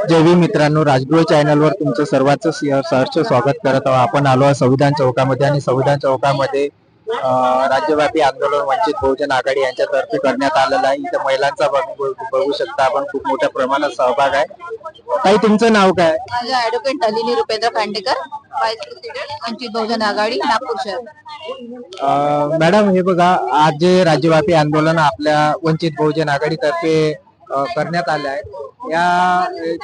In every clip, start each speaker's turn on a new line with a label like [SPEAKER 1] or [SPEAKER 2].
[SPEAKER 1] जय भीम मित्रांनो, राजगृह चॅनलवर तुमचं सर्वांचं सहर्ष स्वागत करत आहोत. आपण आलो संविधान चौकामध्ये आणि संविधान चौकामध्ये राज्यव्यापी आंदोलन वंचित बहुजन आघाडी यांच्यातर्फे करण्यात आलेलं आहे. इथे महिलांचा बघू शकता आपण, खूप मोठ्या प्रमाणात सहभाग आहे. ताई, तुमचं नाव काय?
[SPEAKER 2] माझं advocate Nalini Rupendra Khandekar, vice president Vanchit Bahujan Aghadi, Nagpur शहर.
[SPEAKER 1] मॅडम, हे बघा, आज जे राज्यव्यापी आंदोलन आपल्या वंचित बहुजन आघाडीतर्फे करण्यात आलं आहे, या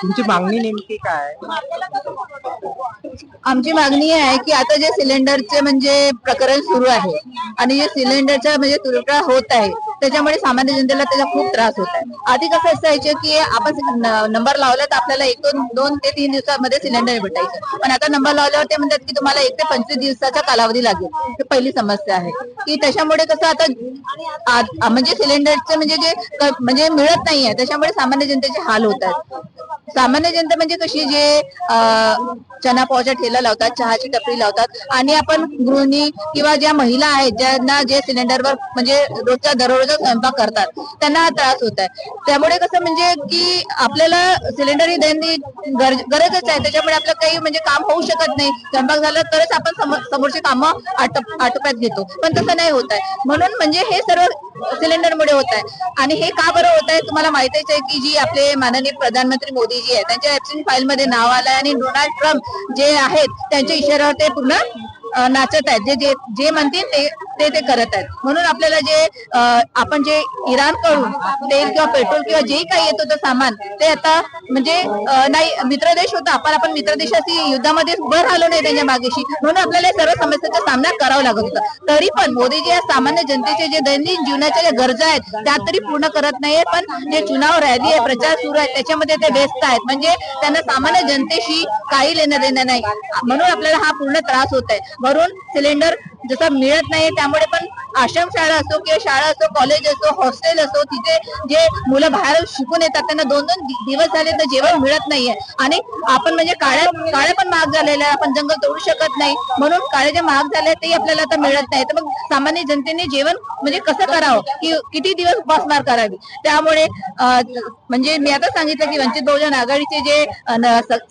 [SPEAKER 1] तुमची मागणी नेमकी काय?
[SPEAKER 2] आमची मागणी आहे की आता जे सिलेंडरचे म्हणजे प्रकरण सुरू आहे आणि जे सिलेंडरचा म्हणजे तुटवडा होत आहे, त्याच्यामुळे सामान्य जनतेला त्याचा खूप त्रास होत आहे. आधी कसं असायचं की आपण नंबर लावला तर आपल्याला 2 ते 3 दिवसामध्ये सिलेंडर भेटायचं, पण आता नंबर लावल्यावर ते म्हणतात की तुम्हाला 1 ते 25 दिवसाचा कालावधी लागेल. ही पहिली समस्या आहे की त्याच्यामुळे कसं आता म्हणजे सिलेंडरचे म्हणजे जे म्हणजे मिळत नाहीये, त्याच्यामुळे सामान्य जनतेचे हाल होत आहेत. सामान्य जनता म्हणजे कशी, जे चना पावचा ठेला लावतात, चहाची टपरी लावतात, आणि आपण गृहिणी किंवा ज्या महिला आहेत ज्यांना जे सिलेंडरवर म्हणजे रोजचा दररोजचा स्वयंपाक करतात, त्यांना हा त्रास होत आहे. त्यामुळे कसं म्हणजे की आपल्याला सिलेंडर ही दैनंदिन गरजच आहे. त्याच्यामुळे आपलं काही म्हणजे काम होऊ शकत नाही. स्वयंपाक झाला तरच आपण समोरची कामं आटोप्यात घेतो, पण तसं नाही होत आहे. म्हणून म्हणजे हे सर्व सिलेंडरमुळे होत आहे. आणि हे का बरं होत आहे तुम्हाला माहितीच आहे की जी आपले माननीय प्रधानमंत्री मोदीजी आहे, त्यांच्या ऍब्सेंट फाईल मध्ये नाव आलंय आणि डोनाल्ड ट्रम्प जे आहेत त्यांच्या इशाऱ्यावर ते पूर्ण नाचत आहेत. जे जे म्हणतील ते करत आहेत. म्हणून आपल्याला जे आपण जे इराण कडून तेल किंवा पेट्रोल किंवा जे काही येत होतं सामान, ते आता म्हणजे नाही, मित्र देश होता, आपण मित्र देशाशी युद्धामध्ये उभं राहिलो नाही त्यांच्या मागेशी, म्हणून आपल्याला सर्व समस्यांचा सामना करावा लागत होता. तरी पण मोदीजी या सामान्य जनतेचे जे दैनंदिन जीवनाच्या ज्या गरजा आहेत त्या तरी पूर्ण करत नाहीये, पण जे चुनाव रॅली आहे, प्रचार सुरू आहे, त्याच्यामध्ये ते व्यस्त आहेत. म्हणजे त्यांना सामान्य जनतेशी काही लेणं देणं नाही, म्हणून आपल्याला हा पूर्ण त्रास होत आहे. वरून सिलेंडर जसं मिळत नाही, त्यामुळे पण आश्रम शाळा असो किंवा शाळा असो, कॉलेज असो, हॉस्टेल असो, तिथे जे मुलं बाहेर शिकून येतात त्यांना 2-2 दिवस झाले तर जेवण मिळत नाहीये. आणि आपण म्हणजे काळ्या पण महाग झालेल्या आहे, आपण जंगल तोडू शकत नाही, म्हणून काळे जे महाग झाले ते आपल्याला आता मिळत नाही. तर मग सामान्य जनतेने जेवण म्हणजे कसं करावं, की किती दिवस उपासमार करावी. त्यामुळे म्हणजे मी आता सांगितलं की वंचित बहुजन आघाडीचे जे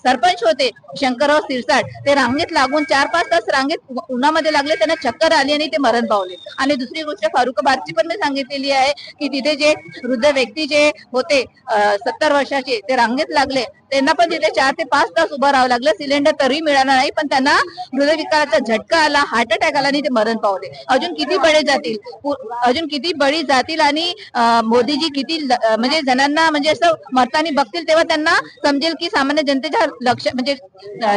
[SPEAKER 2] सरपंच होते शंकरराव सिरसाट, ते रांगेत लागून 4-5 तास रांगेत उन्हामध्ये लागले, त्यांना चक्कर आली आणि ते मरण पावले. आणि दुसरी गोष्ट फारुखाबादची पण मी सांगितलेली आहे की तिथे जे वृद्ध व्यक्ती जे होते 70 वर्षाचे, ते रांगेत लागले, त्यांना पण तिथे 4 ते 5 तास उभं राहावं लागलं. सिलेंडर तरी मिळाला नाही, पण त्यांना हृदयविकाराचा झटका आला, हार्ट अटॅक आला आणि ते मरण पावले. अजून किती बळी जातील आणि मोदीजी किती म्हणजे जणांना म्हणजे असं मरताना बघतील, तेव्हा त्यांना समजेल की सामान्य जनतेच्या लक्ष म्हणजे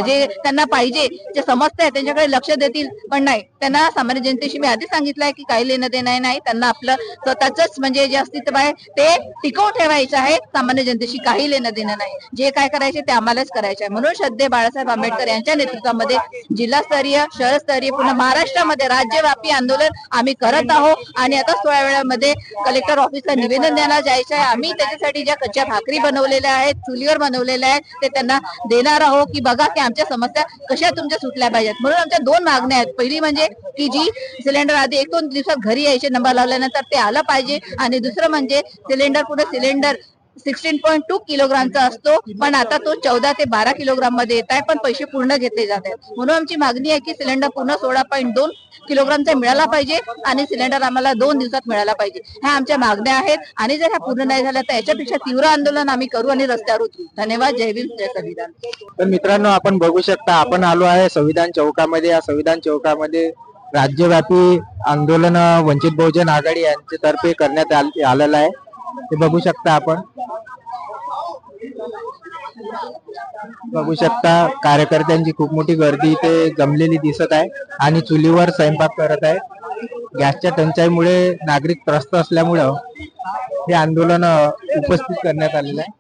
[SPEAKER 2] जे त्यांना पाहिजे, जे समस्या आहे त्यांच्याकडे लक्ष देतील. पण नाही, त्यांना सामान्य जनतेशी मी आधी सांगितलंय की काही लेणं देणं नाही. त्यांना आपलं स्वतःच म्हणजे जे अस्तित्व आहे ते टिकवून ठेवायचं आहे. सामान्य जनतेशी काही लेणं देणं नाही. जे काय करायचे ते आम्हालाच करायचे आहे. म्हणून श्रद्धेय बाळासाहेब आंबेडकर यांच्या नेतृत्वामध्ये जिल्हास्तरीय, शहरस्तरीय, पुन्हा महाराष्ट्रामध्ये राज्यव्यापी आंदोलन आम्ही करत आहोत. आणि आता थोड्या वेळामध्ये कलेक्टर ऑफिसला निवेदन द्यायला जायचं आहे. आम्ही त्याच्यासाठी ज्या कच्च्या भाकरी बनवलेल्या आहेत, चुलीवर बनवलेल्या आहेत, ते त्यांना देणार आहोत की बघा की आमच्या समस्या कशा तुमच्या सुटल्या पाहिजेत. म्हणून आमच्या 2 मागण्या आहेत. पहिली म्हणजे की जी सिलेंडर आधी 1-2 दिवसात घरी यायचे नंबर लावल्यानंतर ते आलं पाहिजे, आणि दुसरं म्हणजे सिलेंडर 16.2 किलोग्रामचा असतो, पण आता तो 14 ते 12 किलोग्राम मध्ये येत आहे, पण पैसे पूर्ण घेतले जात आहेत. म्हणून आमची मागणी आहे की सिलेंडर पूर्ण 16.2 किलोग्रामचा मिळाला पाहिजे आणि सिलेंडर आम्हाला 2 दिवसात मिळाला पाहिजे. ह्या आमच्या मागण्या आहेत. आणि जर ह्या पूर्ण नाही झाल्या तर याच्यापेक्षा तीव्र आंदोलन आम्ही करू आणि रस्त्यावर उतरू. धन्यवाद. जय भीम, जय संविधान.
[SPEAKER 1] तर मित्रांनो, आपण बघू शकता, आपण आलो आहे संविधान चौकामध्ये. या संविधान चौकामध्ये राज्यव्यापी आंदोलन वंचित बहुजन आघाडी यांच्यातर्फे करण्यात आलेलं आहे. ते बघू शकता आपण, कार्यकर्त्यांची खूप मोठी गर्दी इथे जमलेली दिसत आहे आणि चुलीवर स्वयंपाक करत आहे. गॅसच्या टंचाईमुळे नागरिक त्रस्त असल्यामुळं हे आंदोलन उपस्थित करण्यात आलेलं आहे.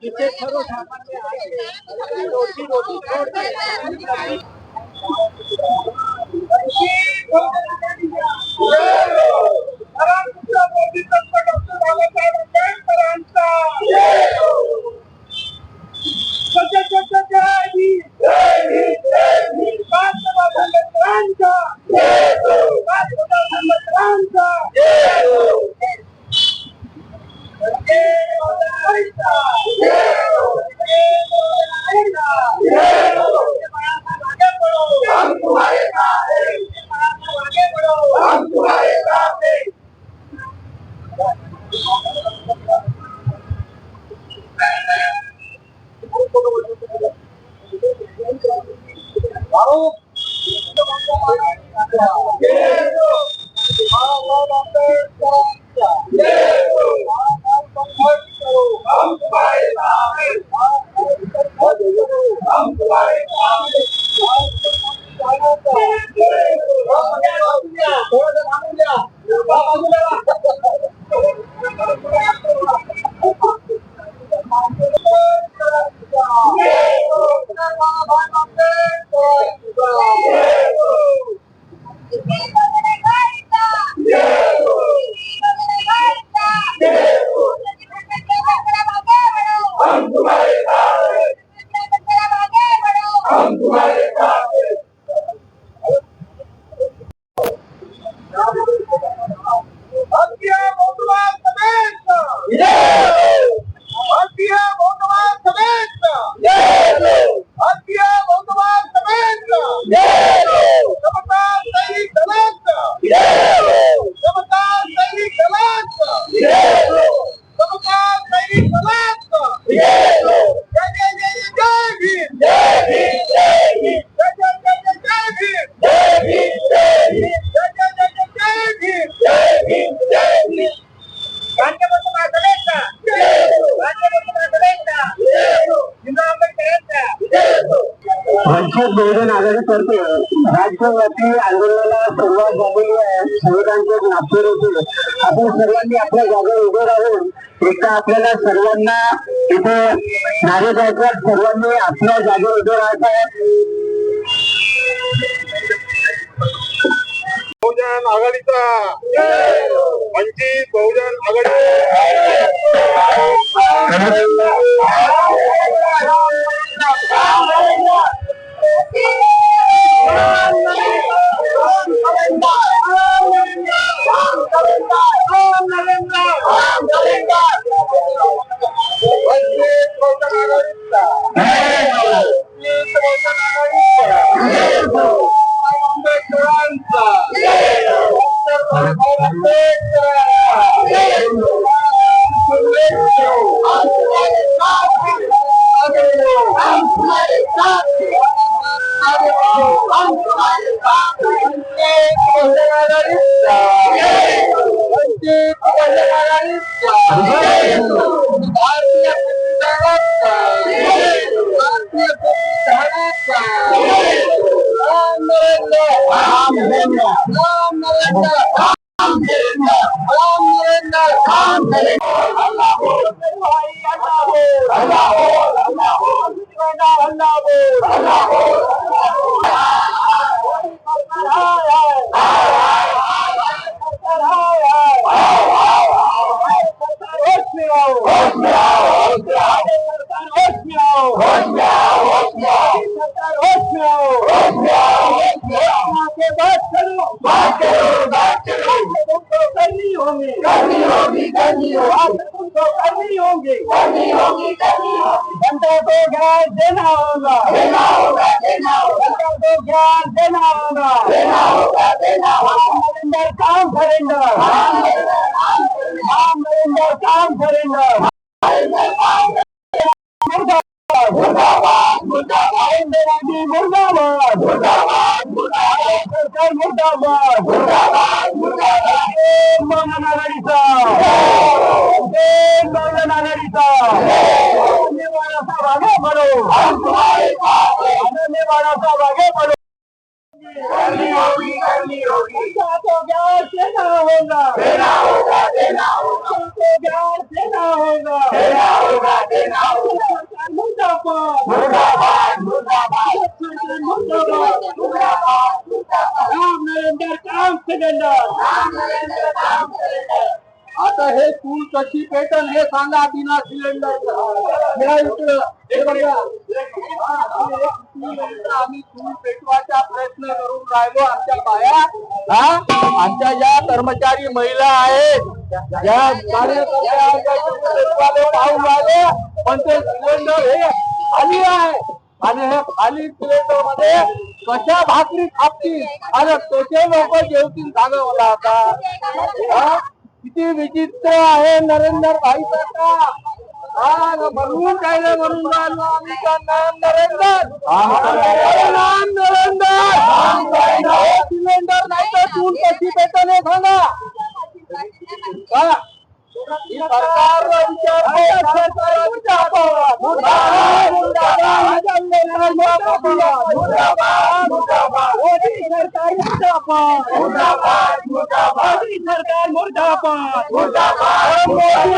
[SPEAKER 3] Yeah. वंचित बहुजन आघाडीतर्फे राज्यव्यापी आंदोलनाला सुरुवात झालेली आहे. संविधानचे नागपूर येथे आपण सर्वांनी आपल्या जागेवर उभे राहून एकदा आपल्याला सर्वांना इथे नारे द्यायचं, सर्वांनी आपल्या जागेवर उभे राहायचं आहे.
[SPEAKER 4] बहुजन आघाडीचा वंचित बहुजन आघाडी
[SPEAKER 3] जनता को ज्ञान देना होगा, जनता को ज्ञान देना होगा, नरेंद्र काम करेंगे, नरेंद्र काम करेंगे। मुर्दाबाद मुर्दाबाद सरकार मुर्दाबाद बहुजन आघाडीचा बहुजन आघाडीचा आगे बढ़ो, बाळासाहेब आगे बढ़ो। तो ज्ञान देना होगा, तो ज्ञान देना होगा, मुर्दाबाद मुर्दाबाद राम नरेंद्र काम करेंगे। आता हे स्कूल कशी पेटन हे सांगा बिना सिलेंडर आम्ही स्कूल पेटवायचा प्रयत्न करून राहिलो। आमच्या बाया आमच्या ज्या कर्मचारी महिला आहेत ज्या कार्यकर्त्या पाहून राहिले, पण ते सिलेंडर हे खाली आहे आणि हे खाली सिलेंडर मध्ये कशा भाकरी खापतील आणि कसे लोक जेवतील सांगा मला आता। किती विचित्र आहे नरेंद्र भाई सरकार। म्हणून काय नाही म्हणून राहिलो आम्ही का नाम नरेंद्र, नाम नरेंद्र सिलेंडर नाही तर चूल कशी पेटन हे सांगा। सरकारला विचार सरकार मुर्दाबाद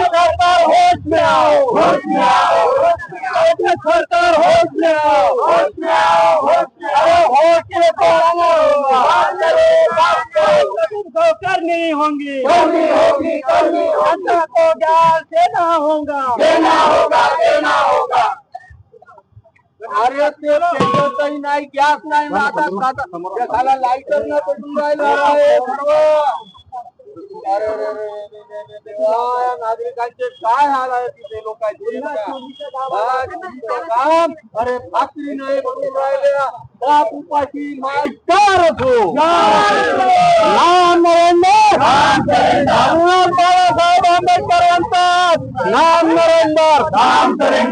[SPEAKER 3] सरकार होश में आओ, सरकार होश में आओ, होश में करनी होंगी, जनता को ज्ञान देना होगा। अरे ते पेट्रोलही नाही, गॅस नाही, आता लाईटर न पेटून राहिला आहे सर्व। नागरिकांचे काय हाल आहे तिथे लोकांचे काम। अरे भाकरी नाही बनवून राहिल्या, बाप उपाशी मास्टरच हो। नाम नरेंद्र, बाळासाहेब आंबेडकर म्हणतात नाम नरेंद्र, नाम नरेंद्र,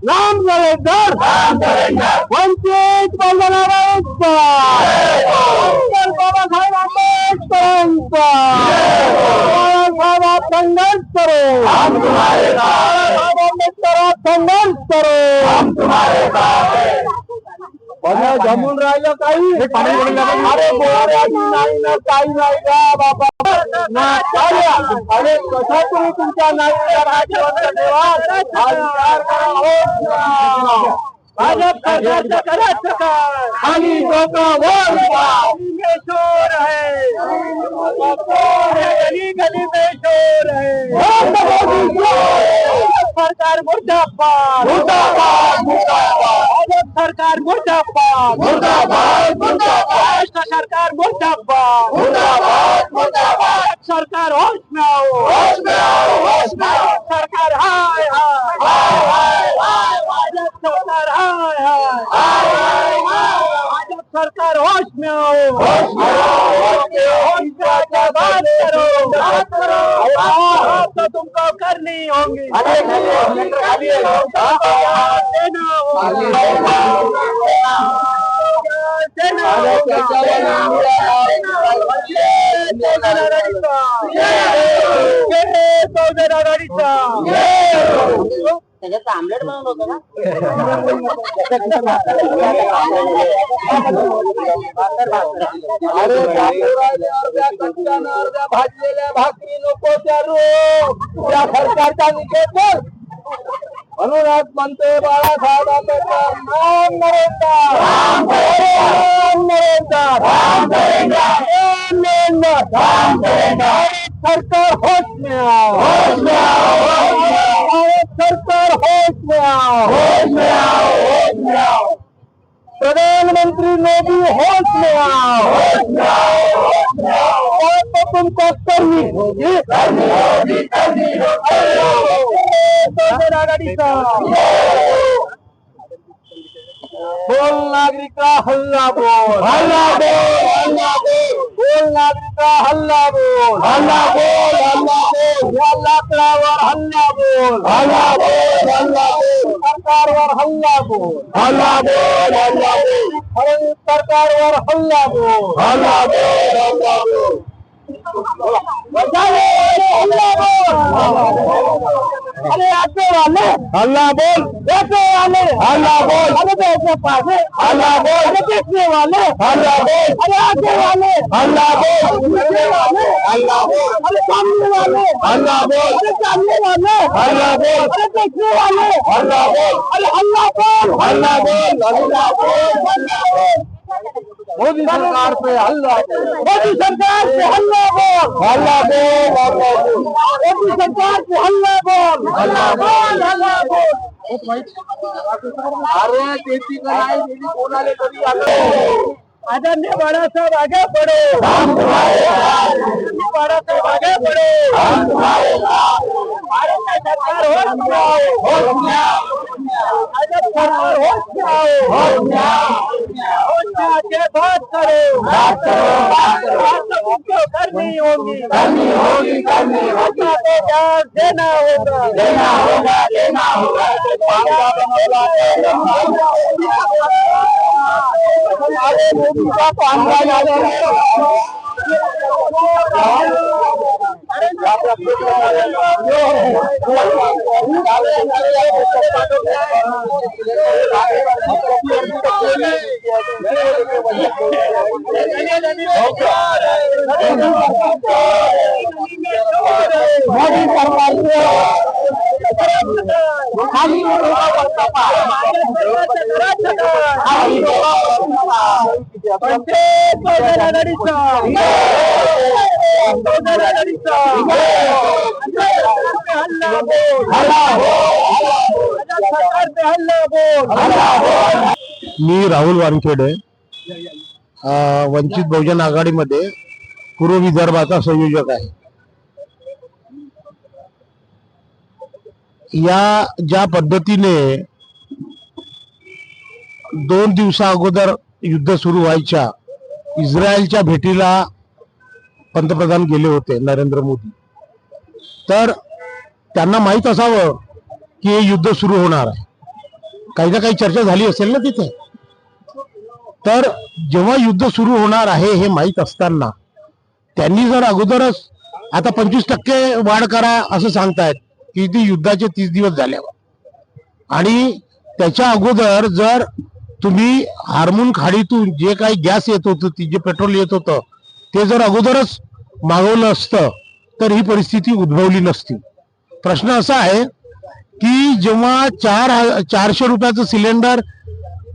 [SPEAKER 3] नाम नरेंद्र, वंचित बहुजन आघाडीचा बाबासाहेब आंबेडकरांचा बाबासाहेब संघर्ष करो, हम तुम्हारे साथ, आंबेडकर संघर्ष करो, हम तुम्हारे साथ. जमून राहिलं काही अरे बोऱ्या नाही ना काही नाही का बाबा ना काय अरे कसा तुम्ही तुमच्या नाईला राज्यवंत ठेवा हा विचार करा हो. भाजप सरकारचं करायचं काय खाली डोकं वर शोर है गली गली में शोर है सरकार मुर्दाबाद मुर्दाबाद मुर्दाबाद सरकार मुर्दाबाद मुर्दाबाद मुर्दाबाद सरकार मुर्दाबाद मुर्दाबाद मुर्दाबाद सरकार होश में आओ होश में आओ होश में आओ सरकार हाय हाय हाय हाय भाजप सरकार हाय हाय हाय हाय सरकार होश में आओ होश में आओ होश में आओ बात करो बात तो तुमको करनी होगी
[SPEAKER 2] त्याच्यात आमलेट बनवलं होतं ना.
[SPEAKER 3] अरे अर्ध्या भाजलेल्या भाकरी नको त्या सरकारच्या निषेध म्हणून आज म्हणते बाळासाहेब आंबेडकर नाम नरेंद्र नाम नरेंद्र सरकार होश में आओ होश में आओ सरकार होश में आओ होश में आओ होश में आओ प्रधानमंत्री मोदी होश में आओ होश में आओ होश में आओ और तो तुमको करनी होगी करनी होगी बोल नागरिका हल्ला बोल हल्ला बोल हल्ला बोल बोल नागरिका हल्ला बोल हल्ला बोल हल्ला बोल या लाकडावर हल्ला बोल हल्ला बोल हल्ला बोल सरकारवर हल्ला बोल हल्ला बोल हल्ला बोल फडणवीस सरकारवर हल्ला बोल हल्ला बोल हल्ला बोल अरे आगे वाले हल्ला बोल देखने वाले हल्ला बोल अरे देखने पासे हल्ला बोल अरे देखने वाले हल्ला बोल अरे आगे वाले हल्ला बोल देखने वाले हल्ला बोल अरे सामने वाले हल्ला बोल अरे सामने वाले हल्ला बोल अरे देखने वाले हल्ला बोल अरे हल्ला बोल हल्ला बोल हल्ला बोल हल्ला बोल मोदी सरकार पे हल्ला मोदी सरकार पे हल्ला बोल हल्ला बोल मोदी सरकार पे हल्ला बोल हल्ला बोल हल्ला बोल अरे त्याची काय कोणाला तरी आदरणीय बाळासाहेब आगे बढ़ो बाळासाहेब आगे बढ़ो भारत सरकार होश में आओ सरकार होश में आओ होश में आके बात करो बात मुझको करनी होगी करनी होगी देना होगा मोदी
[SPEAKER 5] मी राहुल वानखेडे वंचित बहुजन आघाडीमध्ये पूर्व विदर्भाचा संयोजक आहे. या ज्या पद्धतीने 2 दिवसा अगोदर युद्ध सुरू व्हायच्या इस्रायलच्या भेटीला पंतप्रधान गेले होते नरेंद्र मोदी, तर त्यांना माहित असावं की हे युद्ध सुरू होणार आहे. काही ना काही चर्चा झाली असेल ना तिथे. तर जेव्हा युद्ध सुरू होणार आहे हे माहित असताना त्यांनी जर अगोदरच आता 25% वाढ करा असं सांगतायत की ती युद्धाचे 30 दिवस झाल्यावर। आणि त्याच्या अगोदर जर तुम्ही हार्मोन खाडीतून जे काही गॅस येत होतं ती जे पेट्रोल येत होतं ते जर अगोदरच मागवलं असतं तर ही परिस्थिती उद्भवली नसती। प्रश्न असा आहे की जेव्हा 400 रुपयाचं सिलेंडर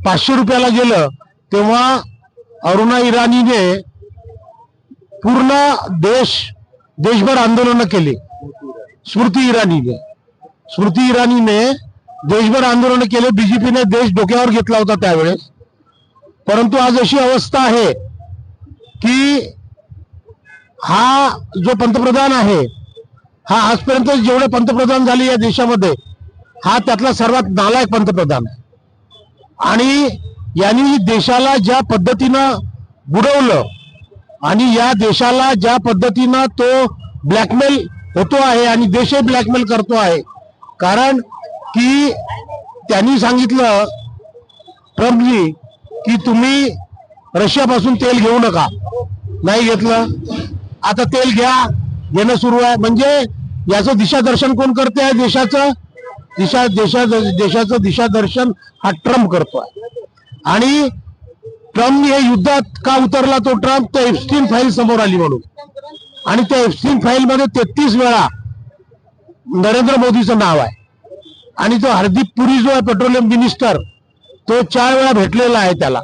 [SPEAKER 5] 500 रुपयाला गेलं तेव्हा अरुणा इराणीने पूर्ण देशभर आंदोलन केले। स्मृती इराणीने देशभर आंदोलन केले। बीजेपीने देश डोक्यावर घेतला होता त्यावेळेस। परंतु आज अशी अवस्था आहे की हा जो पंतप्रधान आहे हा आजपर्यंत जेवढे पंतप्रधान झाले या देशामध्ये हा त्यातला सर्वात नालायक पंतप्रधान आहे। आणि यांनी देशाला ज्या पद्धतीनं बुडवलं आणि या देशाला ज्या पद्धतीनं तो ब्लॅकमेल होतो आहे आणि देशही ब्लॅकमेल करतो आहे। कारण की त्यांनी सांगितलं ट्रम्पजी की तुम्ही रशियापासून तेल घेऊ नका, नाही घेतलं। आता तेल घेणं सुरू आहे। म्हणजे याचं दिशादर्शन कोण करते आहे? देशाचं दिशादर्शन हा ट्रम्प करतोय। आणि ट्रम्प हे युद्धात का उतरला तो ट्रम्प? तर एप्स्टीन फाईल समोर आली म्हणून। आणि त्या एप्स्टीन फाईल मध्ये 33 वेळा नरेंद्र मोदीचं नाव आहे। आणि तो हरदीप पुरी जो आहे पेट्रोलियम मिनिस्टर तो 4 वेळा भेटलेला आहे त्याला।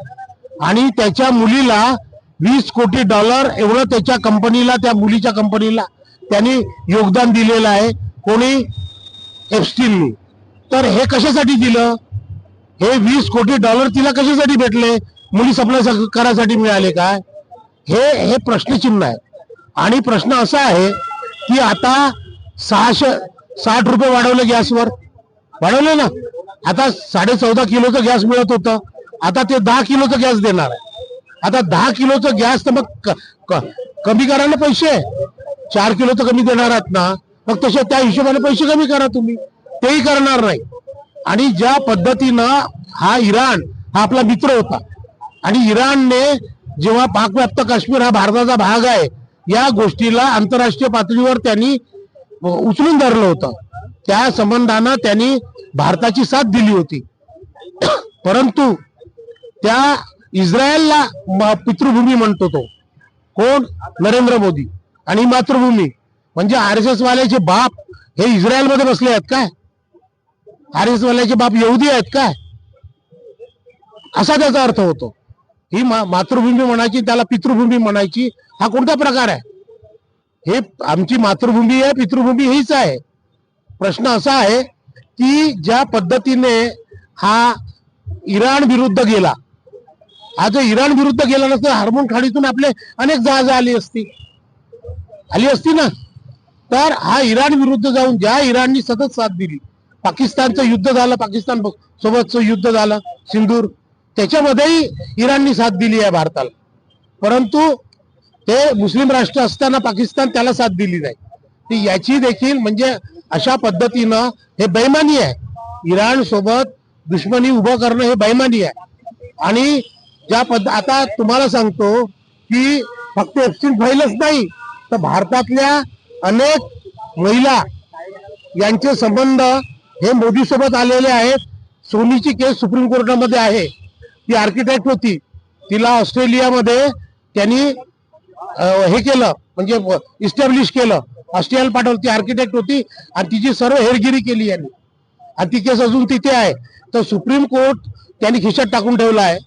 [SPEAKER 5] आणि त्याच्या मुलीला $20 कोटी एवढं त्याच्या कंपनीला, त्या मुलीच्या कंपनीला त्यांनी योगदान दिलेलं आहे। कोणी? एप्स्टीननी। तर हे कशासाठी दिलं? हे $20 कोटी तिला कशासाठी भेटले? मुली सप्लाय करायसाठी मिळाले काय? हे प्रश्नचिन्ह आहे। आणि प्रश्न असा आहे की आता 660 रुपये वाढवले गॅसवर, वाढवले ना। आता 14.5 किलोचं गॅस मिळत होतं, आता ते 10 किलोचं गॅस देणार आहे। आता 10 किलोचं गॅस तर मग कमी करा ना पैसे। 4 किलोचं कमी देणार आहात ना, मग तसे त्या हिशोबाने पैसे कमी करा तुम्ही। तेही करणार नाही। आणि ज्या पद्धतीनं हा इराण हा आपला मित्र होता आणि इराणने जेव्हा पाकव्याप्त काश्मीर हा भारताचा भाग आहे या गोष्टीला आंतरराष्ट्रीय पातळीवर त्यांनी उचलून धरलं होतं। त्या संबंधानं त्यांनी भारताची साथ दिली होती। परंतु त्या इस्रायलला पितृभूमी म्हणतो तो कोण? नरेंद्र मोदी। आणि मातृभूमी म्हणजे RSS वाल्याचे बाप हे इस्रायलमध्ये बसले आहेत काय? RSS वाल्याचे बाप यहुदी आहेत काय? असा त्याचा अर्थ होतो। ही मातृभूमी म्हणायची, त्याला पितृभूमी म्हणायची, हा कोणता प्रकार आहे? हे आमची मातृभूमी आहे, पितृभूमी हीच आहे। प्रश्न असा आहे की ज्या पद्धतीने हा इराण विरुद्ध गेला, हा जर इराण विरुद्ध गेला नसता हार्मोन खाडीतून आपले अनेक जहाज आली असती ना। तर हा इराण विरुद्ध जाऊन ज्या इराणनी सतत साथ दिली, पाकिस्तानचं युद्ध झालं, पाकिस्तान सोबतचं युद्ध झालं सिंदूर, त्याच्यामध्येही इराणनी साथ दिली आहे भारताला। परंतु ते मुस्लिम राष्ट्र असताना पाकिस्तान त्याला साथ दिली नाही। ती याची देखील म्हणजे अशा पद्धतीनं हे बेईमानी आहे। इराण सोबत दुश्मनी उभं करणं हे बेईमानी आहे। आणि आता तुम्हाला सांगतो की फक्त एप्स्टीन फाईलच नाही तर भारतातल्या अनेक महिला यांचे संबंध हे मोदी सोबत आलेले आहेत। सोनीची केस सुप्रीम कोर्टामध्ये आहे। ती आर्किटेक्ट होती, तिला ऑस्ट्रेलियामध्ये त्यांनी हे केलं म्हणजे इस्टॅब्लिश केलं, ऑस्ट्रेलियाला पाठवलं। ती आर्किटेक्ट होती आणि तिची सर्व हेरगिरी केली यांनी आणि ती केस अजून तिथे आहे। तर सुप्रीम कोर्ट त्यांनी खिशात टाकून ठेवला आहे,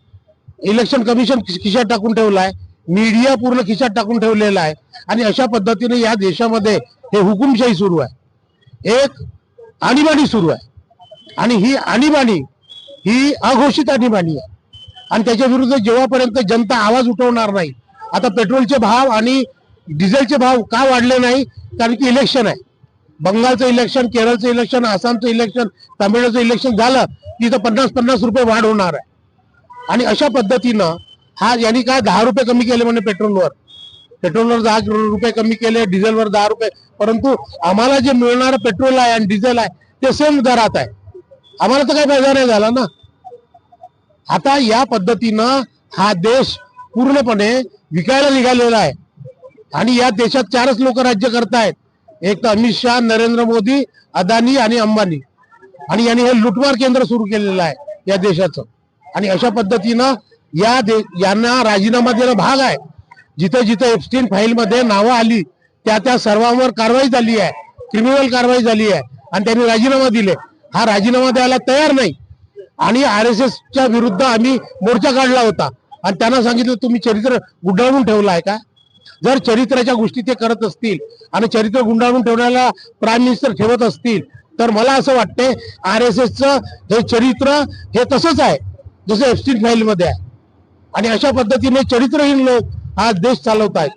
[SPEAKER 5] इलेक्शन कमिशन खिशात टाकून ठेवला आहे, मीडिया पूर्ण खिशात टाकून ठेवलेला आहे। आणि अशा पद्धतीने या देशामध्ये हे हुकुमशाही सुरू आहे, एक आणीबाणी सुरू आहे। आणि ही आणीबाणी ही अघोषित आणीबाणी आहे आणि त्याच्या विरुद्ध जेव्हापर्यंत जनता आवाज उठवणार नाही। आता पेट्रोलचे भाव आणि डिझेलचे भाव का वाढले नाही? कारण की इलेक्शन आहे। बंगालचं इलेक्शन, केरळचं इलेक्शन, आसामचं इलेक्शन, तामिळनाडूचं इलेक्शन झालं की इथं 50-50 रुपये वाढ होणार आहे। आणि अशा पद्धतीनं हा यांनी काय 10 रुपये कमी केले म्हणे पेट्रोलवर 10 रुपये कमी केले, डिझेलवर 10 रुपये। परंतु आम्हाला जे मिळणारं पेट्रोल आहे आणि डिझेल आहे ते सेम दरात आहे, आम्हाला तर काही फायदा नाही झाला ना। आता या पद्धतीनं हा देश पूर्णपणे विकायला निघालेला आहे। आणि या देशात चारच लोक राज्य करतायत, एक तर अमित शहा, नरेंद्र मोदी, अदानी आणि अंबानी. आणि यांनी हे लुटमार केंद्र सुरू केलेलं आहे या देशाचं. आणि अशा पद्धतीनं यांना राजीनामा देणं भाग आहे. जिथे जिथे एप्स्टीन फाईल मध्ये नावं आली त्या सर्वांवर कारवाई झाली आहे, क्रिमिनल कारवाई झाली आहे आणि त्यांनी राजीनामा दिले. हा राजीनामा द्यायला तयार नाही. आणि RSS च्या विरुद्ध आम्ही मोर्चा काढला होता आणि त्यांना सांगितलं तुम्ही चरित्र गुंडाळून ठेवलं आहे का? जर चरित्राच्या गोष्टी ते करत असतील आणि चरित्र गुंडाळून ठेवण्याला प्राईम मिनिस्टर ठेवत असतील तर मला असं वाटते RSSचं हे चरित्र हे तसंच आहे जसं एप्स्टीन फाईल मध्ये आहे. आणि अशा पद्धतीने चरित्रहीन लोक हा देश चालवत आहेत.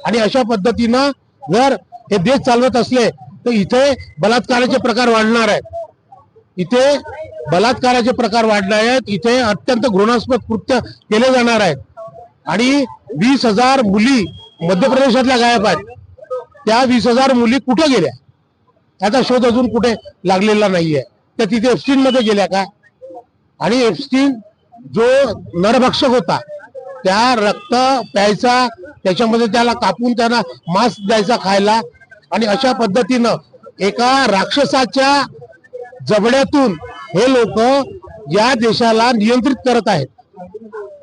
[SPEAKER 5] आणि अशा पद्धतीनं जर हे देश चालवत असले तर इथे बलात्काराचे प्रकार वाढणार आहेत. इथे बलात्काराचे प्रकार वाढणार आहेत. इथे अत्यंत घृणास्पद कृत्य केले जाणार आहेत. आणि 20,000 मुली मध्य प्रदेशातल्या गायब आहेत. त्या 20,000 मुली कुठे गेल्या याचा शोध अजून कुठे लागलेला नाहीये. त्या तिथे एप्स्टीन मध्ये गेल्या का? आणि एप्स्टीन जो नरभक्षक होता, त्या रक्त प्यायचा, त्याच्यामध्ये त्याला कापून त्यांना मांस द्यायचा खायला. आणि अशा पद्धतीनं एका राक्षसाच्या जबड्यातून हे लोक या देशाला नियंत्रित करत आहेत.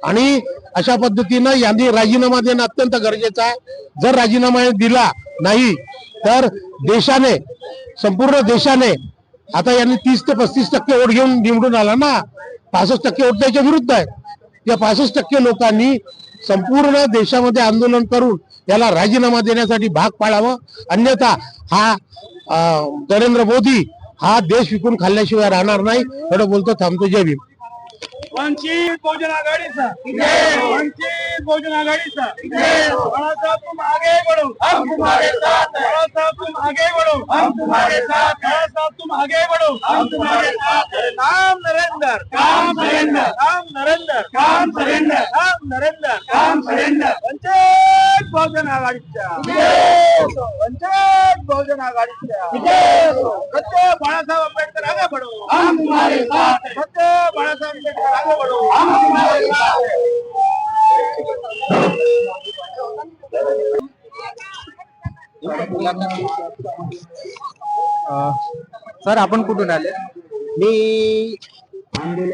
[SPEAKER 5] आणि अशा पद्धतीनं यांनी राजीनामा देणं अत्यंत गरजेचं आहे. जर राजीनामा दिला नाही तर देशाने, संपूर्ण देशाने, आता यांनी 30 ते 35% वोट घेऊन निवडून आला ना, 65% वोट त्याच्या विरुद्ध आहेत. या 65% लोकांनी संपूर्ण देशामध्ये आंदोलन करून याला राजीनामा देण्यासाठी भाग पाडावं. अन्यथा हा नरेंद्र मोदी हा देश विकून खाल्ल्याशिवाय राहणार नाही. एवढं बोलतो, थांबतो. जय भीम.
[SPEAKER 3] वंचित बहुजन आघाड़ीचा वंचित बहुजन आघाड़ीचा बाळासाहेब तुम आगे बढ़ो, हम तुम्हारे साथ हैं. बाळासाहेब तुम आगे बढ़ो, हम तुम्हारे साथ हैं. बाळासाहेब तुम आगे बढ़ो, हम तुम्हारे साथ हैं. नाम नरेंद्र, काम सरेंद्र. नाम नरेंद्र, काम सरेंद्र. नाम नरेंद्र, काम सरेंद्र. वंचित बहुजन आघाडीच्या वंचित बहुजन आघाडीच्या सत्य बाळासाहेब आंबेडकर आगे बढ़ो, हम तुम्हारे साथ हैं. सत्य बाळासाहेब आंबेडकर आगे बढ़ो, हम तुम्हारे साथ हैं.
[SPEAKER 1] सर, आपण कुठून आले?
[SPEAKER 6] मी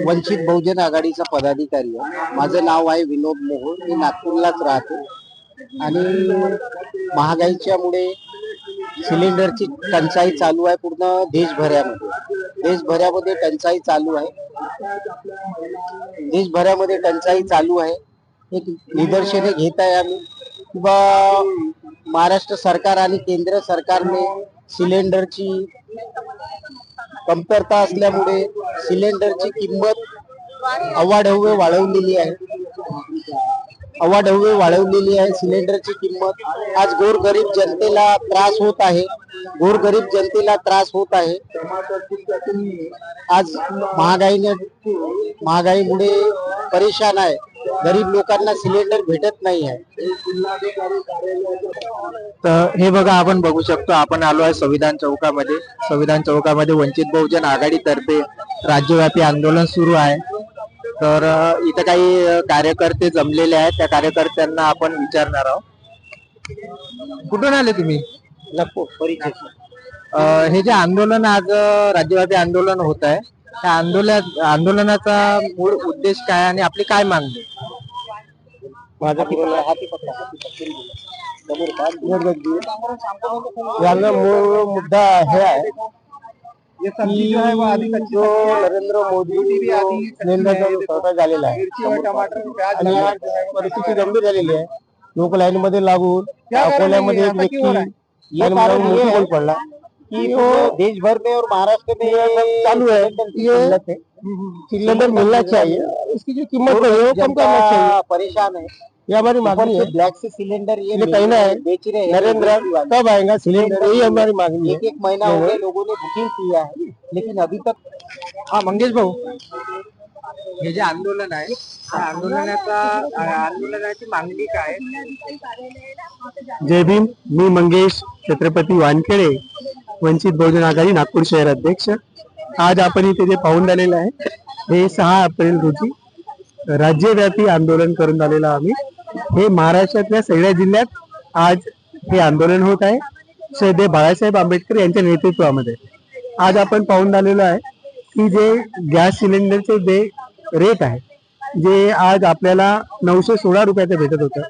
[SPEAKER 6] वंचित बहुजन आघाडीचा पदाधिकारी आहे. माझं नाव आहे विनोद मोहोळ. मी नागपूरलाच राहतो. आणि महागाईच्या मुळे सिलेंडरची टंचाई चालू आहे पूर्ण देशभरामध्ये टंचाई चालू आहे. देशभरामध्ये टंचाई चालू आहे. एक निदर्शने घेत आहे आम्ही किंवा महाराष्ट्र सरकार आणि केंद्र सरकारने सिलेंडरची कमतरता असल्यामुळे सिलेंडरची किंमत अवाढव्य वाढवलेली आहे. सिलेंडरची किंमत आज गोरगरीब जनतेला त्रास होत आहे. आज महागाईमुळे परेशान आहे. गरीब लोकांना सिलेंडर भेटत नाही आहे.
[SPEAKER 1] तर हे बघा, आपण बघू शकतो, आपण आलो आहे संविधान चौकामध्ये. संविधान चौकामध्ये वंचित बहुजन आघाडीतर्फे राज्यव्यापी आंदोलन सुरू आहे. तर इथे काही कार्यकर्ते जमलेले आहेत. त्या कार्यकर्त्यांना आपण विचारणार आहोत. कुठून आले तुम्ही? हे जे आंदोलन आज राज्यव्यापी आंदोलन होत आहे, त्या आंदोलनाचा मूळ उद्देश काय आणि आपली काय मागणी?
[SPEAKER 6] याला मूळ मुद्दा हे आहे की जो नरेंद्र मोदी सिलेंडरचा झालेला आहे आणि परिस्थिती गंभीर झालेली आहे. लोक लाईन मध्ये लागून अकोल्यामध्ये एक व्यक्ती मोठी पडला कि वो देश भर में और महाराष्ट्र में चालू है. ये सिलेंडर मिलना चाहिए. इसकी जो कीमत है वो कम करना चाहिए. परेशान है. ये हमारी मांगनी है. ब्लैक से सिलेंडर ये कहना है बेच रहे हैं. नरेंद्र कब आएगा सिलेंडर, यही हमारी मांगनी है. एक महीना हो गया लोगों ने बुकिंग किया है लेकिन अभी तक.
[SPEAKER 1] हा, मंगेश भाऊ, हे जे आंदोलन आहे, आंदोलनाची मागणी काय?
[SPEAKER 5] जय भीम. मी मंगेश छत्रपती वानखेडे, वंचित बहुजन आघाडी नागपूर शहर अध्यक्ष. आज आपण इथे जे पाहून आलेलं आहे, हे 6 एप्रिल रोजी राज्यव्यापी आंदोलन करून आलेलं आम्ही. हे महाराष्ट्रातल्या सगळ्या जिल्ह्यात आज
[SPEAKER 6] हे आंदोलन होत आहे श्रद्धेय बाळासाहेब आंबेडकर यांच्या नेतृत्वामध्ये. आज आपण पाहून आलेलो आहे की जे गॅस सिलेंडरचे जे रेट आहे, जे आज आपल्याला 916 रुपयाचं भेटत होतं,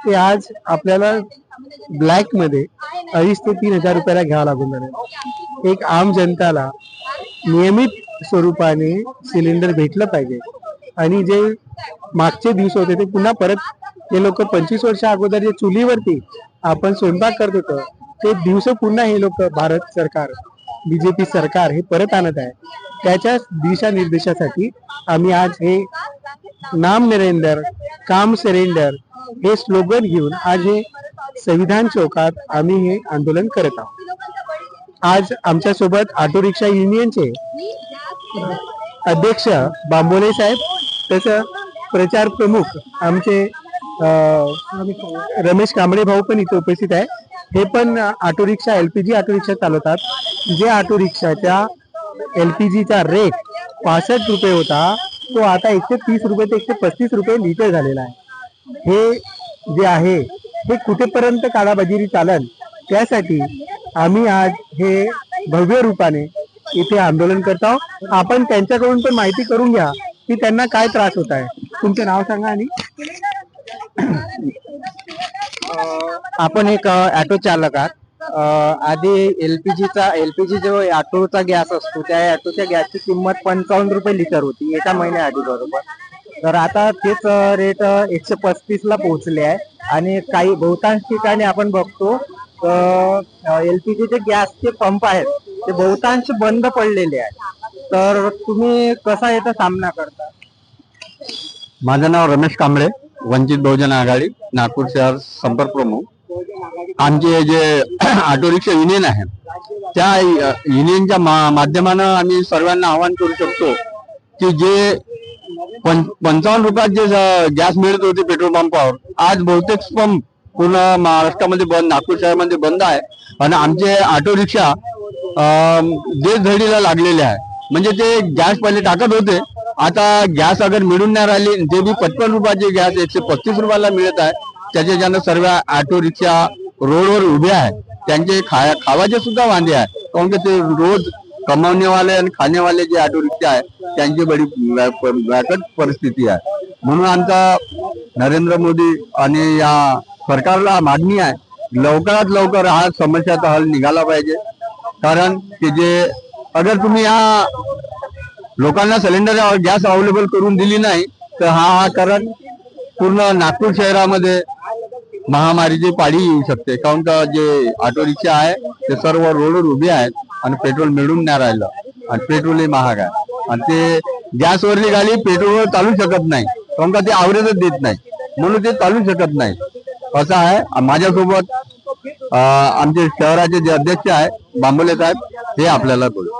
[SPEAKER 6] ते आज आपल्याला ब्लॅक मध्ये 2,500 ते 3,000 रुपयाला घ्यावं लागून राहिलं. एक आम जनताला नियमित स्वरूपाने सिलेंडर भेटलं पाहिजे आणि जे मागचे दिवस होते ते पुन्हा परत हे लोक 25 वर्षा अगोदर जे चुलीवरती आपण स्वयंपाक करत होतो ते दिवस पुन्हा हे लोक भारत सरकार बीजेपी सरकार हे परत आणत आहे. त्याच्या दिशानिर्देशासाठी आम्ही आज हे नाम नरेंद्र काम सरेंडर हे स्लोगन घेऊन आज हे संविधान चौकात आम्ही हे आंदोलन करत आहोत. आज आमच्या सोबत ऑटो रिक्षा युनियनचे अध्यक्ष बांबोले साहेब, तसं प्रचार प्रमुख आमचे रमेश कांबळे भाऊ पण इथे उपस्थित आहे. हे पण auto rickshaw LPG auto rickshaw चालवतात. जे ऑटो रिक्षाच्या LPGचा रेट 65 रुपये होता तो आता 130 रुपये ते 135 रुपये लिटर झालेला आहे. हे जे आहे हे कुठेपर्यंत काळाबाजारी चालेल, त्यासाठी आम्ही आज हे भव्य रूपाने इथे आंदोलन करत आहोत. आपण त्यांच्याकडून पण माहिती करून घ्या की त्यांना काय त्रास होत आहे. तुमचं नाव सांगा. आणि
[SPEAKER 1] आपण एक ऑटो चालक आहात. आधी LPG जो ऑटोचा गॅस असतो त्या ऑटोच्या गॅसची किंमत 55 रुपये लिटर होती एका महिन्याआधी बरोबर. तर आता तेच रेट 135 ला पोहोचले आहे आणि काही बहुतांश ठिकाणी आपण बघतो LPGचे गॅसचे पंप आहेत ते बहुतांश बंद पडलेले आहेत. तर तुम्ही कसा याचा सामना करता?
[SPEAKER 7] माझं नाव रमेश कांबळे, वंचित बहुजन आघाडी नागपूर शहर संपर्क प्रमुख. आमचे जे ऑटो रिक्षा युनियन आहे त्या युनियनच्या माध्यमानं आम्ही सर्वांना आवाहन करू शकतो की जे 55 रुपयात जे गॅस मिळत होते पेट्रोल पंपावर, आज बहुतेक पंप पूर्ण महाराष्ट्रामध्ये बंद, नागपूर शहरामध्ये बंद आहे. आणि आमचे ऑटो रिक्षा देशधडीला लागलेले आहे. म्हणजे ते गॅस पहिले टाकत होते, आता गॅस अगर मिळून नाही राहिली, जे बी 55 रुपयाचे गॅस 135 रुपयाला मिळत आहे, त्याच्यानं सर्व ऑटो रिक्षा रोडवर उभे आहे. त्यांचे खावाचे सुद्धा वांदे आहे, कारण की ते रोज कमावणेवाले आणि खाणेवाले जे ऑटो रिक्षा आहे त्यांची बडी व्याकट परिस्थिती आहे. म्हणून आमचा नरेंद्र मोदी आणि या सरकारला मागणी आहे, लवकरात लवकर हा समस्याचा हल निघाला पाहिजे. कारण की जे अगर तुम्ही या लोकांना सिलेंडर गॅस अवेलेबल करून दिली नाही तर हा कारण पूर्ण नागपूर शहरामध्ये महामारीची पाळी येऊ शकते. कारण का जे ऑटो रिक्षा आहे ते सर्व रोडवर उभे आहेत आणि पेट्रोल मिळून नाही राहिलं आणि पेट्रोलही महाग आहे आणि ते गॅसवरली गाडी पेट्रोलवर चालू शकत नाही, कारण का ते आवरेजच देत नाही, म्हणून ते चालू शकत नाही. असं आहे. माझ्यासोबत आमचे शहराचे जे अध्यक्ष आहे बांबोले साहेब, हे आपल्याला बोलू.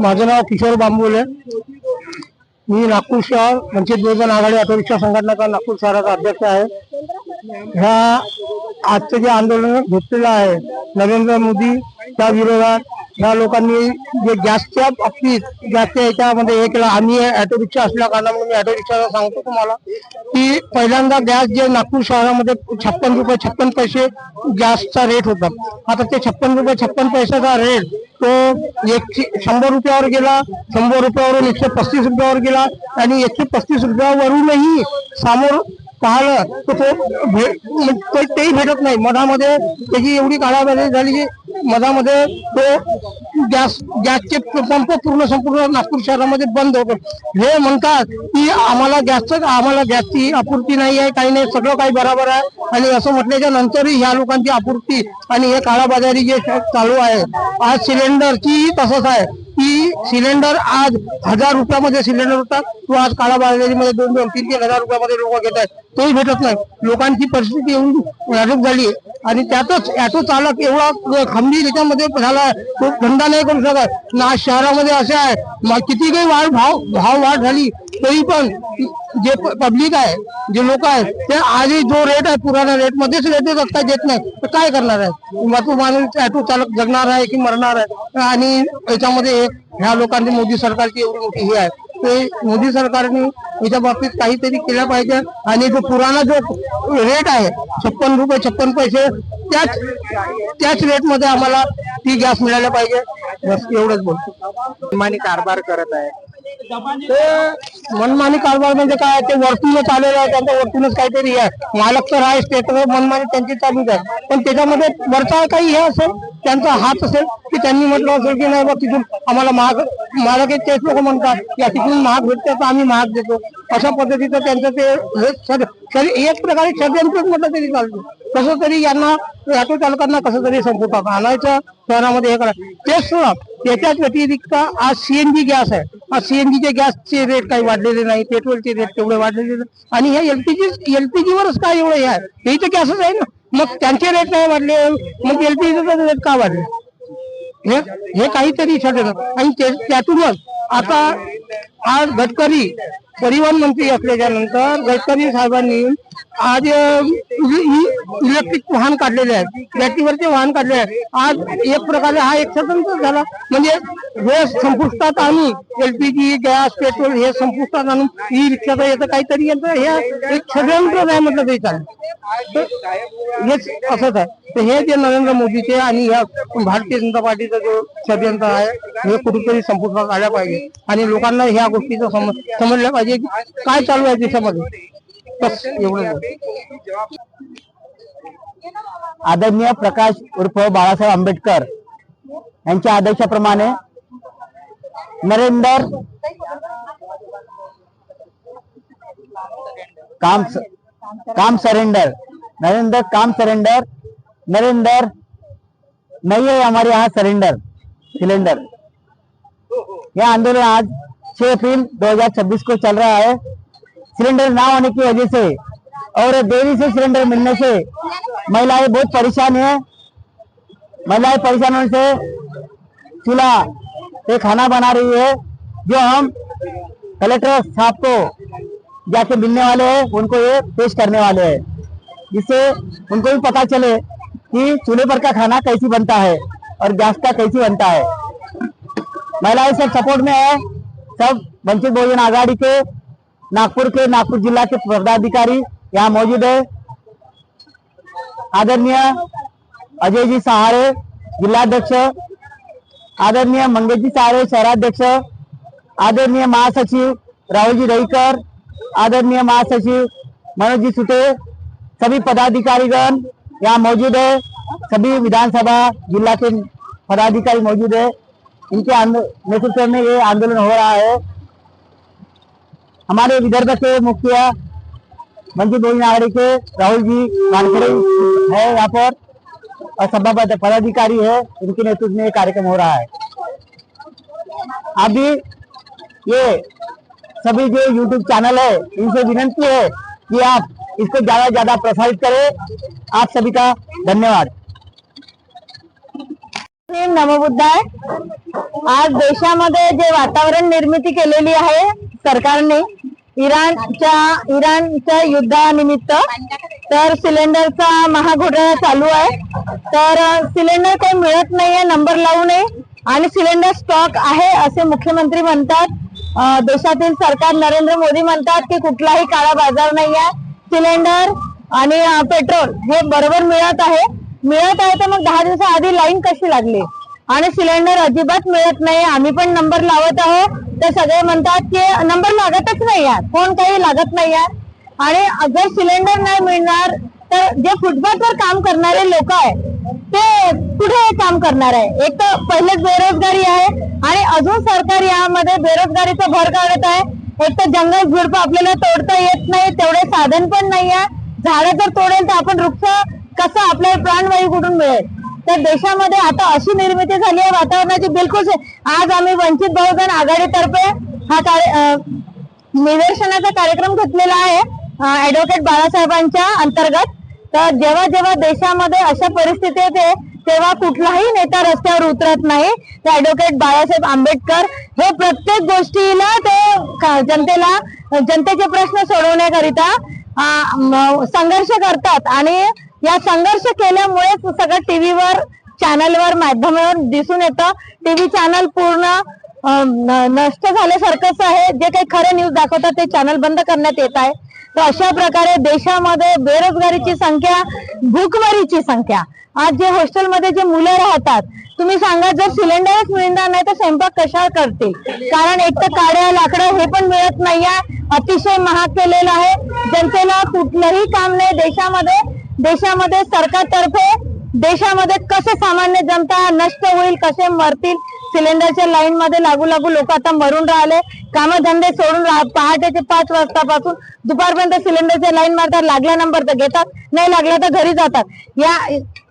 [SPEAKER 6] माझं नाव किशोर बांबोले, मी नागपूर शहर वंचित बहुजन आघाडी ऑटो रिक्षा संघटनेचा नागपूर शहराचा अध्यक्ष आहे. ह्या आजचं जे आंदोलन घेतलेलं आहे नरेंद्र मोदी त्या विरोधात, ह्या लोकांनी जे गॅसच्या बाबतीत गॅसच्या याच्यामध्ये हे केलं. आम्ही ऑटो रिक्षा असल्या कारणामुळे मी ऑटो रिक्षाला सांगतो तुम्हाला की पहिल्यांदा गॅस जे नागपूर शहरामध्ये 56 रुपये 56 पैसे गॅसचा रेट होता, आता ते 56 रुपये 56 पैशाचा रेट तो 100 रुपयावर गेला, 100 रुपयावरून 135 रुपयावर गेला आणि 135 रुपयावरूनही समोर पाहिलं तर तेही भेटत नाही. मधामध्ये त्याची एवढी काळाबाजारी झाली की मधामध्ये तो गॅसचे पंप संपूर्ण नागपूर शहरामध्ये बंद होतो. हे म्हणतात की आम्हाला गॅसची आपूर्ती नाही आहे, काही नाही, सगळं काही बरोबर आहे. आणि असं म्हटल्याच्या नंतरही ह्या लोकांची आपूर्ती आणि हे काळाबाजारी जे चालू आहे. आज सिलेंडरची तसंच आहे की सिलेंडर आज 1000 रुपयामध्ये सिलेंडर होता, तो आज काळाबाजारीमध्ये 2-2, 3-3 हजार रुपयामध्ये लोक घेत आहेत, तोही भेटत नाही. लोकांची परिस्थिती एवढी नाजूक झाली आणि त्यातच ऑटो चालक एवढा खंबीर त्याच्यामध्ये झाला, तो धंदा नाही करू शकत ना. शहरामध्ये असे आहे किती काही भाव वाढ झाली तरी पण जे पब्लिक आहे, जे लोक आहेत, ते आजही जो रेट आहे पुराण्या रेट मध्येच रेट देतात, काय देत नाही. तर काय करणार आहे? मग तो माणूस ऑटो चालक जगणार आहे की मरणार आहे? आणि याच्यामध्ये ह्या लोकांची मोदी सरकारची एवढी मोठी ही आहे. ते मोदी सरकारने याच्या बाबतीत काहीतरी केलं पाहिजे आणि जो पुराणा जो रेट आहे 56 रुपये 56 पैसे त्याच रेट मध्ये आम्हाला ती गॅस मिळायला पाहिजे. बस एवढंच बोलतो.
[SPEAKER 1] मनमानी कारभार करत आहे.
[SPEAKER 6] ते मनमानी कारभार म्हणजे काय, ते वरतूनच आलेलं आहे, त्यांच्या वरतूनच काहीतरी आहे. मालक तर आहे स्टेटवर, मनमानी त्यांची चालूच आहे. पण त्याच्यामध्ये वरचा काही हे असेल, त्यांचा हात असेल की त्यांनी म्हटलं असेल की नाही बा तिथून आम्हाला मालक तेच लोक म्हणतात या तिथून महाग भेटते तर आम्ही महाग देतो. अशा पद्धतीचं त्यांचं ते एक प्रकारे षडयंत्रच म्हटलं तरी चालतं. कसं तरी यांना ऑटो चालकांना कसं तरी संपुटात आणायचं, शहरामध्ये हे करायचं. तेच सोडा, त्याच्याच व्यतिरिक्त आज सीएनजी गॅस आहे. आज सीएनजीचे गॅसचे रेट काही वाढलेले नाही, पेट्रोलचे रेट तेवढे वाढलेले नाही. आणि हे एलपीजीवरच काय एवढं हे आहे, हे तर गॅसच आहे ना. मग त्यांचे रेट नाही वाढले, मग एलपीजीचे रेट का वाढले? हे काहीतरी षडयंत्र. आणि त्यातूनच आता आज गडकरी परिवहन मंत्री असल्याच्या नंतर गडकरी साहेबांनी आज इलेक्ट्रिक वाहन काढलेले आहेत, बॅटरीवरचे वाहन काढले आहेत. आज एक प्रकारे हा एक स्वतंत्र झाला. म्हणजे हे संपुष्टात आणून एलपीजी गॅस पेट्रोल हे संपुष्टात आणून ई रिक्षाचं याचं काहीतरी यंत्र हे एक षडयंत्र नाही म्हटलं तरी चालेल. हेच असंच आहे. तर हे जे नरेंद्र मोदीचे आणि या भारतीय जनता पार्टीचं जो षडयंत्र आहे हे कुठेतरी संपुष्टात आल्या पाहिजे आणि लोकांना ह्या गोष्टीचं समजलं पाहिजे की काय चालू आहे देशामध्ये. बस एवढं. आदरणीय प्रकाश उर्फ बाळासाहेब आंबेडकर यांच्या आदेशाप्रमाणे नरेंद्र काम सरेंडर नरेंद्र नहीं है हमारे यहाँ सिलेंडर यह आंदोलन आज 6 अप्रैल 2026 को चल रहा है. सिलेंडर ना होने की वजह से और देरी से सिलेंडर मिलने से महिलाएं बहुत परेशान है. महिलाएं परेशान होने से चूल्हा पे खाना बना रही है, जो हम कलेक्टर साहब को जाके मिलने वाले हैं, उनको ये पेश करने वाले हैं, जिससे उनको भी पता चले कि चूल्हे पर का खाना कैसी बनता है और गैस का कैसी बनता है. महिलाएं सब सपोर्ट में है. सब वंचित बहुजन आघाड़ी के नागपुर जिला के पदाधिकारी यहाँ मौजूद है. आदरणीय अजय जी सहारे जिलाध्यक्ष, आदरणीय मंगेश जी सहारे शहराध्यक्ष, आदरणीय महासचिव राहुल जी रईकर, आदरणीय महासचिव मनोज जी सुटे, सभी पदाधिकारीगण यहाँ मौजूद है. सभी विधानसभा जिला के पदाधिकारी मौजूद है. इनके नेतृत्व में ये आंदोलन हो रहा है. हमारे विदर्भ के मुखिया वंचित बहुजन आघाड़ी के राहुल जी वानखेड़े है यहाँ पर और सभापति पदाधिकारी है, इनके नेतृत्व में ये कार्यक्रम हो रहा है. अभी ये सभी जो YouTube चैनल है इनसे विनंती है कि आप इसको ज्यादा से ज्यादा प्रसारित करें. आप सभी का धन्यवाद.
[SPEAKER 2] नमो बुद्धाय. आज देशामध्ये जे वातावरण निर्मिती केलेली आहे सरकारने इराणच्या युद्धानिमित्त, तर सिलेंडरचा महाघोटाळा चालू आहे. तर सिलेंडर काही मिळत नाहीये नंबर लावू नये आणि सिलेंडर स्टॉक आहे असे मुख्यमंत्री म्हणतात. देशातील सरकार नरेंद्र मोदी म्हणतात की कुठलाही काळा बाजार नाही आहे. सिलेंडर आणि पेट्रोल हे बरोबर मिळत आहे. तर मग 10 दिवसाआधी लाईन कशी लागली आणि सिलेंडर अजिबात मिळत नाही. आम्ही पण नंबर लावत आहोत, तर सगळे म्हणतात की नंबर लागतच नाही आहे, फोन काही लागत नाही आहे. आणि जर सिलेंडर नाही मिळणार तर जे फुटपाथवर काम करणारे लोक आहे ते कुठे काम करणार आहे? एक तर पहिलेच बेरोजगारी आहे आणि अजून सरकार यामध्ये बेरोजगारीचा भर काढत आहे. एक तर जंगल झुडप आपल्याला तोडता येत नाही, तेवढे साधन पण नाही आहे. झाडं जर तोडेल तर आपण वृक्ष कसं आपल्याला प्राणवायू कुठून मिळेल? तर देशामध्ये आता अशी निर्मिती झाली आहे वातावरणाची बिलकुल. आज आम्ही वंचित बहुजन आघाडीतर्फे हा निदर्शनाचा कार्यक्रम घेतलेला आहे ऍडव्होकेट बाळासाहेबांच्या अंतर्गत. तर जेव्हा देशामध्ये अशा परिस्थिती येते तेव्हा कुठलाही नेता रस्त्यावर उतरत नाही. तर ऍडव्होकेट बाळासाहेब आंबेडकर हे प्रत्येक गोष्टीला ते जनतेचे प्रश्न सोडवण्याकरिता संघर्ष करतात आणि या संघर्ष केल्यामुळेच सगळं टीव्हीवर चॅनलवर माध्यमावर दिसून येतं. टीव्ही चॅनल पूर्ण
[SPEAKER 8] नष्ट झाल्यासारखंच आहे. जे काही खरे न्यूज दाखवतात ते चॅनल बंद करण्यात येत आहे. तर अशा प्रकारे देशामध्ये बेरोजगारीची संख्या, भूकमारीची संख्या, आज जे हॉस्टेलमध्ये जे मुलं राहतात, तुम्ही सांगा जर सिलेंडरच मिळणार नाही तर स्वयंपाक कशा करतील? कारण एक तर काड्या लाकडं हे पण मिळत नाहीये, अतिशय महाग केलेलं आहे. जनतेला कुठलंही काम नाही देशामध्ये सरकारतर्फे देशामध्ये कसे सामान्य जनता नष्ट होईल, कसे मरतील. सिलेंडरच्या लाईन मध्ये लागू लोक आता मरून राहिले. कामधंदे सोडून पहाटेचे 5 वाजतापासून दुपारपर्यंत सिलेंडरच्या लाईन मारतात. लागला नंबर तर घेतात, नाही लागला तर घरी जातात.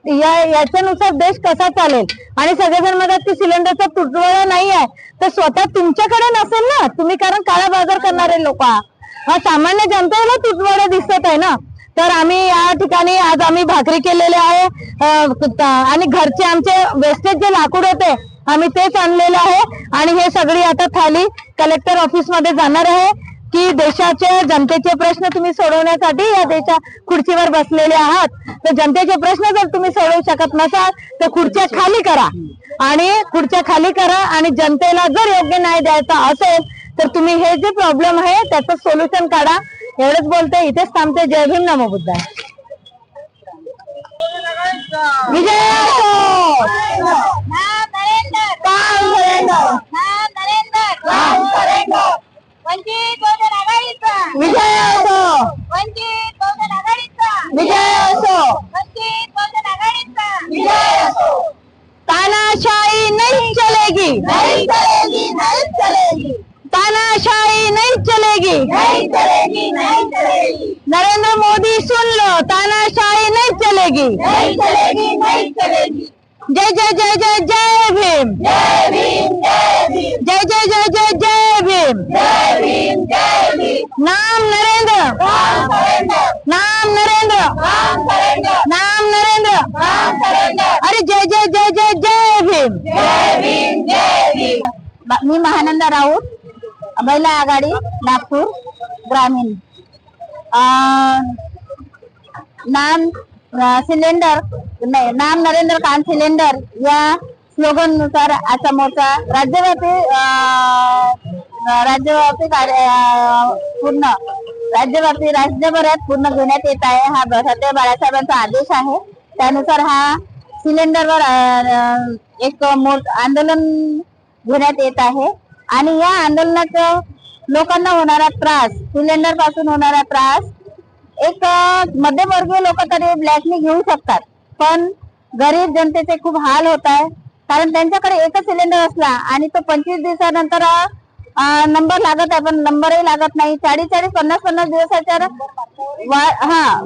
[SPEAKER 8] याच्यानुसार देश कसा चालेल? आणि सगळेजण म्हणतात की सिलेंडरचा तुटवडा नाही आहे, तर स्वतः तुमच्याकडे नसेल ना, तुम्ही कारण काळा बाजार करणारे लोक हा सामान्य जनतेला तुटवडा दिसत आहे ना. तर आम्ही या ठिकाणी आज आम्ही भाकरी केलेले आहे आणि घरचे आमचे वेस्टेज जे लाकूड होते आम्ही तेच आणलेलं आहे. आणि हे सगळी आता थाली कलेक्टर ऑफिस मध्ये जाणार आहे की देशाच्या जनतेचे प्रश्न तुम्ही सोडवण्यासाठी या देशा खुर्चीवर बसलेले आहात. तर जनतेचे प्रश्न जर तुम्ही सोडवू शकत नसाल तर खुर्च्या खाली करा आणि जनतेला जर योग्य न्याय द्यायचा असेल तर तुम्ही हे जे प्रॉब्लेम आहे त्याचं सोल्युशन काढा. एवढंच बोलते, इथेच थांबते. जय भीम, नमो बुद्धाय. विजय
[SPEAKER 2] वंचित बहुजन आघाडीचा
[SPEAKER 8] विजय असो,
[SPEAKER 2] वंचित बहुजन आघाडीचा
[SPEAKER 8] विजय असो,
[SPEAKER 2] वंचित बहुजन आघाडीचा
[SPEAKER 8] विजय असो. तानाशाही नहीं चलेगी,
[SPEAKER 2] नहीं चलेगी, नहीं चलेगी,
[SPEAKER 8] तानाशाही नहीं चलेगी,
[SPEAKER 2] नहीं चलेगी, नहीं चलेगी,
[SPEAKER 8] नरेंद्र मोदी सुन लो, तानाशाही नहीं चलेगी.
[SPEAKER 2] नहीं चलेगी, नहीं चलेगी.
[SPEAKER 8] जय जय जय जय जय भीम,
[SPEAKER 2] जय भीम, जय भीम,
[SPEAKER 8] जय जय जय जय जय भीम.
[SPEAKER 2] जय भीम, जय भीम.
[SPEAKER 8] नाम नरेंद्र,
[SPEAKER 2] राम सरेंडर,
[SPEAKER 8] नाम नरेंद्र,
[SPEAKER 2] राम सरेंडर,
[SPEAKER 8] नाम नरेंद्र.
[SPEAKER 2] राम सरेंडर.
[SPEAKER 8] अरे जय जय जय जय जय भीम.
[SPEAKER 2] जय भीम, जय भीम.
[SPEAKER 8] मी महानंदा राऊत, महिला आघाडी नागपूर ग्रामीण. नाम सिलेंडर नाही, नाम नरेंद्र कान सिलेंडर या स्लोगन नुसार आजचा मोर्चा राज्यभरात पूर्ण घेण्यात येत आहे. हा सध्या बाळासाहेबांचा आदेश आहे. त्यानुसार हा सिलेंडरवर एक आंदोलन घेण्यात येत आहे. आणि या आंदोलनात लोकांना होणारा त्रास, सिलेंडर पासून होणारा त्रास, एक मध्यमवर्गीय लोक तरी ब्लॅकनी घेऊ शकतात, पण गरीब जनतेचे खूप हाल होत आहे. कारण त्यांच्याकडे एकच सिलेंडर असला आणि तो 25 दिवसानंतर नंबर लागत आहे, पण नंबरही लागत नाही. 40-50 दिवसाच्या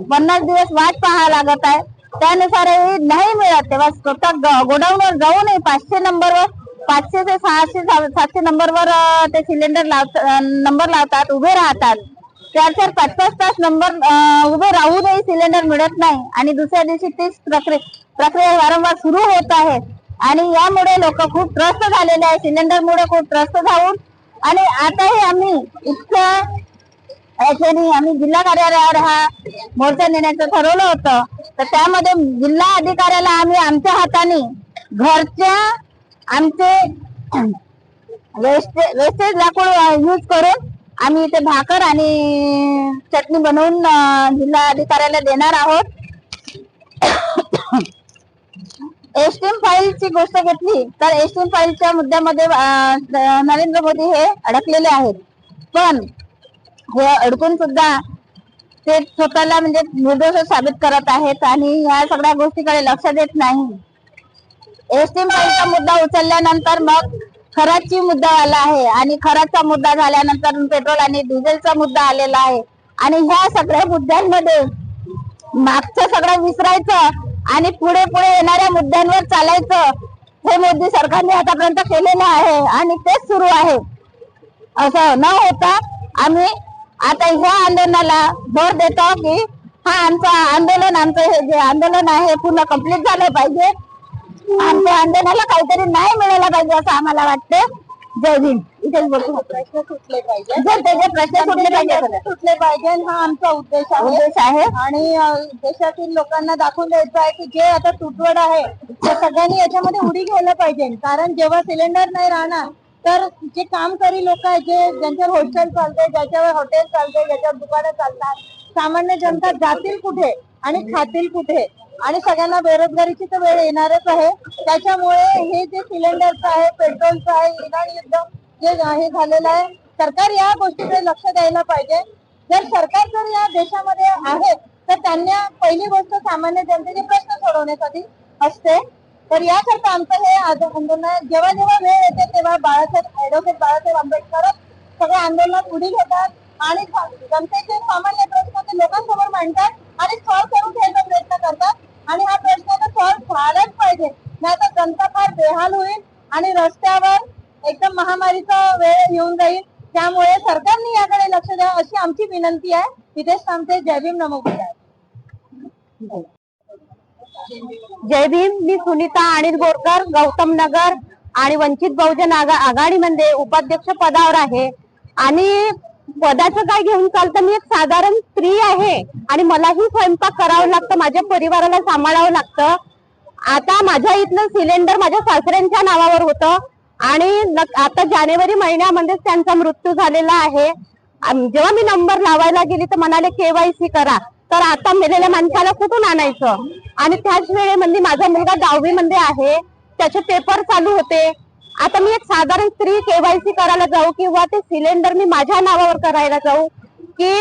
[SPEAKER 8] 50 दिवस वाट पाहावं लागत आहे. त्यानुसारही नाही मिळत. तेव्हा स्वतः गोडाऊनवर जाऊनही 500 नंबरवर, 500 ते 600 700 नंबरवर ते सिलेंडर नंबर लावतात, उभे राहतात. 4-4, 5-5 तास नंबर उभे राहूनही सिलेंडर मिळत नाही. आणि दुसऱ्या दिवशी तीच प्रक्रिया वारंवार सुरू होत आहे. आणि यामुळे लोक खूप त्रस्त झालेले आहे, सिलेंडरमुळे खूप त्रस्त झाऊन. आणि आताही आम्ही आम्ही जिल्हा कार्यालयावर हा मोर्चा नेण्याचं ठरवलं होतं. तर त्यामध्ये जिल्हा अधिकाऱ्याला आम्ही आमच्या हाताने घरच्या आमचे वेस्टेज लाकूड यूज करून आम्ही इथे भाकर आणि चटणी बनवून जिल्हा अधिकाऱ्याला देणार आहोत. एसटीएम फाईलची गोष्ट घेतली तर एसटीएम फाईलच्या मुद्द्यामध्ये नरेंद्र मोदी हे अडकलेले आहेत. पण हे अडकून सुद्धा ते स्वतःला म्हणजे निर्दोष साबित करत आहेत आणि या सगळ्या गोष्टीकडे लक्ष देत नाही. एसटीएम फाईलचा मुद्दा उचलल्यानंतर मग खराची मुद्दा आला आहे आणि खराचा मुद्दा झाल्यानंतर पेट्रोल आणि डिझेलचा मुद्दा आलेला आहे. आणि ह्या सगळ्या मुद्द्यांमध्ये मागचं सगळं विसरायचं आणि पुढे येणाऱ्या मुद्द्यांवर चालायचं, हे मोदी सरकारने आतापर्यंत केलेलं आहे आणि तेच सुरू आहे. असं न होता आम्ही आता ह्या आंदोलनाला भर देतो की आमचं हे जे आंदोलन आहे पूर्ण कंप्लीट झालं पाहिजे. आमच्या आंदोलनाला काहीतरी नाही मिळायला पाहिजे असं आम्हाला वाटतं. जय भीम. इथेच बोलतो. प्रश्न सुटले पाहिजे, प्रश्न सुटले पाहिजे हा आमचा उद्देश आहे. आणि देशातील लोकांना दाखवून द्यायचं आहे की जे आता तुटवडा आहे ते सगळ्यांनी याच्यामध्ये उडी घ्यायला पाहिजे. कारण जेव्हा सिलेंडर नाही राहणार तर जे कामकरी लोक आहेत, ज्यांच्यावर हॉस्टेल चालते, ज्याच्यावर हॉटेल चालते, ज्याच्यावर दुकानं चालतात, सामान्य जनता जातील कुठे आणि खातील कुठे? आणि सगळ्यांना बेरोजगारीची तर वेळ येणारच आहे. त्याच्यामुळे हे जे सिलेंडरचं आहे, पेट्रोलचं आहे, इराण युद्ध जे हे झालेलं आहे, सरकार या गोष्टीकडे लक्ष द्यायला पाहिजे. जर सरकार जर या देशामध्ये आहे तर त्यांना पहिली गोष्ट सामान्य जनतेचे प्रश्न सोडवण्यासाठी असते. तर याकरता आमचं हे आंदोलन जेव्हा जेव्हा वेळ येते तेव्हा ऍडव्होकेट बाळासाहेब आंबेडकर सगळ्या आंदोलनात उडी घेतात आणि जनतेचे सामान्य प्रश्न ते लोकांसमोर मांडतात आणि सॉल्व्ह करून घ्यायचा प्रयत्न करतात. आणि हा प्रश्न तर सॉल्व्ह झालाच पाहिजे, नाही तर जनता फार बेहाल होईल आणि रस्त्यावर एकदम महामारीचा वेळ येऊन जाईल. त्यामुळे सरकारने याकडे लक्ष द्यावं अशी आमची विनंती आहे. इथेच थांबते. जय भीम, नमो बुद्धाय.
[SPEAKER 9] जय भीम. मी सुनीता अनिल बोरकर, गौतम नगर आणि वंचित बहुजन आघाडीमध्ये उपाध्यक्ष पदावर आहे. आणि पदाचं काय घेऊन चालतं, मी एक साधारण स्त्री आहे आणि मलाही स्वयंपाक करावं लागतं, माझ्या परिवाराला सांभाळावं लागतं. आता माझ्या इथलं सिलेंडर माझ्या सासऱ्यांच्या नावावर होतं आणि आता जानेवारी महिन्यामध्येच त्यांचा मृत्यू झालेला आहे. जेव्हा मी नंबर लावायला गेली तर म्हणाले KYC करा. तर आता मेलेल्या माणसाला कुठून आणायचं? आणि त्याच वेळेमध्ये माझा मुलगा 10वी मध्ये आहे, त्याचे पेपर चालू होते. आता मी एक साधारण स्त्री KYC करायला जाऊ किंवा ते सिलेंडर मी माझ्या नावावर करायला जाऊ की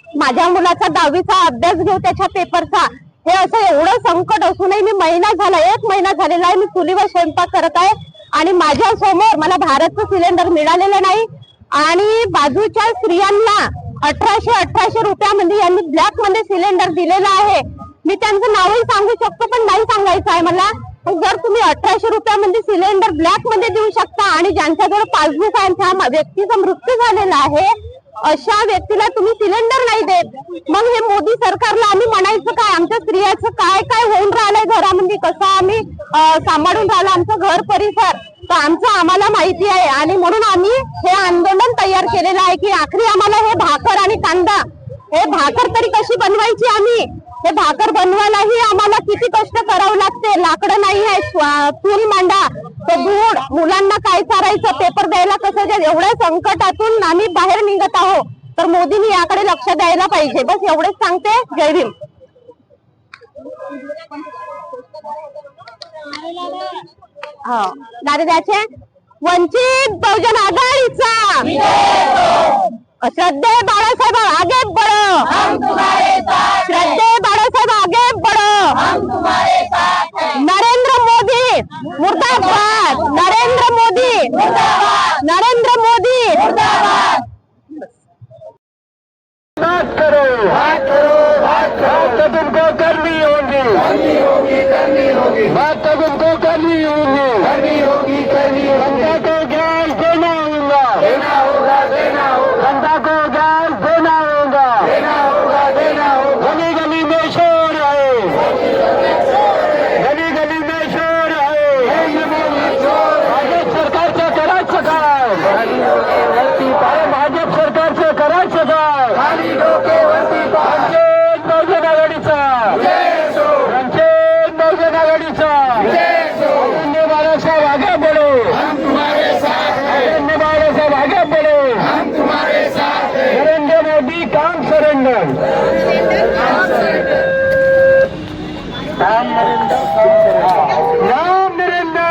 [SPEAKER 9] माझ्या मुलाचा 10वीचा अभ्यास घेऊ त्याच्या पेपरचा, हे असं एवढं संकट असूनही मी 1 महिना झालेला आहे, मी चुलीवर स्वयंपाक करत आहे आणि माझ्या समोर मला भारतचं सिलेंडर मिळालेलं नाही. आणि बाजूच्या स्त्रियांना 1800 रुपयामध्ये यांनी ब्लॅक मध्ये सिलेंडर दिलेला आहे. मी त्यांचं नावही सांगू शकतो पण नाही सांगायचं आहे मला. जर तुम्ही 1800 रुपयामध्ये सिलेंडर ब्लॅक मध्ये देऊ शकता आणि ज्यांच्याजवळ पासबुक आहे त्या व्यक्तीचा मृत्यू झालेला आहे, अशा व्यक्तीला तुम्ही सिलेंडर नाही देत, मग हे मोदी सरकारला आम्ही म्हणायचं काय? आमच्या स्त्रियांचं काय काय होऊन राहिलंय घरामध्ये, कसं आम्ही सांभाळून राहिलं आमचं घर परिसर, तर आमचं आम्हाला माहिती आहे. आणि म्हणून आम्ही हे आंदोलन तयार केलेलं आहे की आखरी आम्हाला हे भाकर आणि कांदा, हे भाकर तरी कशी बनवायची? आम्ही हे भाकर बनवायलाही आम्हाला किती कष्ट करावं लागते. लाकडं नाही आहे, चूल मांडा, तो धूळ, मुलांना काय चारायचं, पेपर द्यायला कसं द्या, एवढ्या संकटातून आम्ही बाहेर निघत आहोत. तर मोदींनी याकडे लक्ष द्यायला पाहिजे. बस एवढेच सांगते. जय भीम. हो दादा वंचित बहुजन आघाडीचा श्रद्धेय बाळासाहेब आगे बढ़ो, श्रद्धेय बाळासाहेब आगे बढ़ो, नरेंद्र मोदी मुर्दाबाद, नरेंद्र मोदी मुर्दाबाद, नरेंद्र मोदी मुर्दाबाद.
[SPEAKER 3] बात करो, बात करो, बात करो, तो तुमको करनी होगी, करनी होगी, करनी होगी, बात तो तुमको करनी होगी, करनी होगी, करनी होगी. जनता को गैस देना होगा, देना होगा, देना होगा. जनता को गैस देना होगा, देना होगा, देना होगा. गली गली में शोर है, गली गली में शोर है. भाजप सरकारचं करायचं काय? अरे भाजप सरकारचं करायचं काय? वंचित बहुजन आघाडीचा, वंचित बहुजन आघाडीचा. नरेंद्र बाळासाहेब आगे बढ़ो, नरेंद्र बाळासाहेब आगे बढ़ो, नरेंद्र मोदी काम सरेंडर, नाम नरेंद्र, नाम नरेंद्र,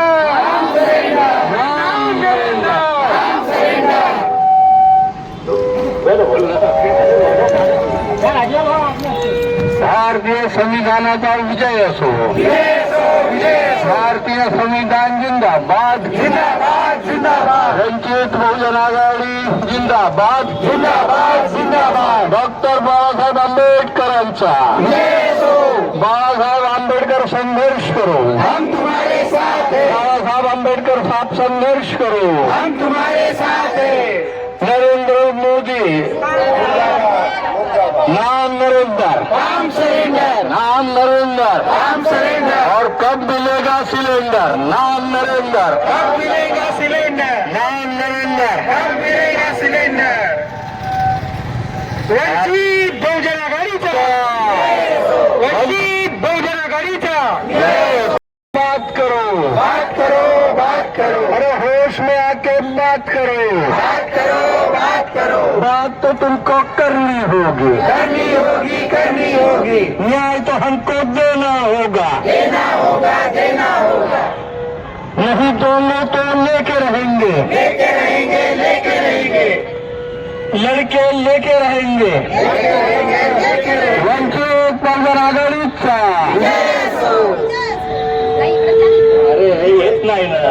[SPEAKER 3] नाम नरेंद्र. भारतीय संविधानाचा विजय असो, भारतीय संविधान जिंदाबाद, जिंदाबाद, जिंदाबाद. वंचित बहुजन आघाडी जिंदाबाद, जिंदाबाद, जिंदाबाद. डॉक्टर बाळासाहेब आंबेडकरांचा, बाळासाहेब आंबेडकर संघर्ष करो, हम तुम्हारे साथ हैं. बाळासाहेब आंबेडकर साथ संघर्ष करो, हम तुम्हारे साथ हैं. नरेंद्र मोदी नाम नरेंद्र, काम सरेंडर, नाम नरेंद्र, काम सरेंडर. और कब मिलेगा सिलेंडर? नाम नरेंद्र, कब मिलेगा सिलेंडर? नाम नरेंद्र, कब मिलेगा सिलेंडर? वंचित बहुजन आघाडीचा, वंचित बहुजन आघाडीचा. बात करो, बात करो, बात करो. अरे होश में आके
[SPEAKER 6] बात करो, बात तो तुमको करनी होगी, करनी होगी। न्याय तो हमको देना होगा, नहीं दोनों तो लेके रहेंगे, लड़के लेके रहेंगे। वंचित बहुजन आघाडीचा अरे येत नाही ना।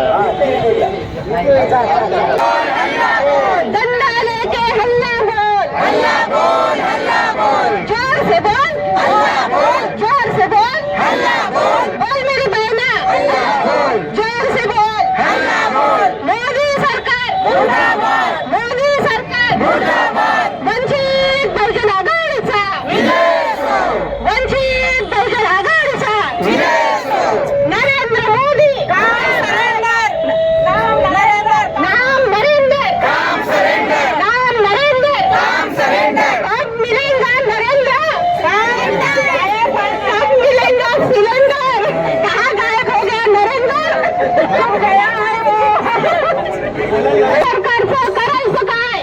[SPEAKER 9] डंडा लेके हल्ला बोल, जोर से बोल, जोर से बोल, बोल मेरी बहना, जोर से बोल, मोदी सरकार, मोदी सरकार, वंचित बहुजन आघाडीचा, वंचित बहुजन आघाडीचा, नरेंद्र मोदी, नाम नरेंद्र, अब मिलेगा नरेंद्र, अब मिलेगा सिलेंडर, कहाँ गायब हो गया नरेंद्र, हो गया है वो। सरकारचं करायचं काय,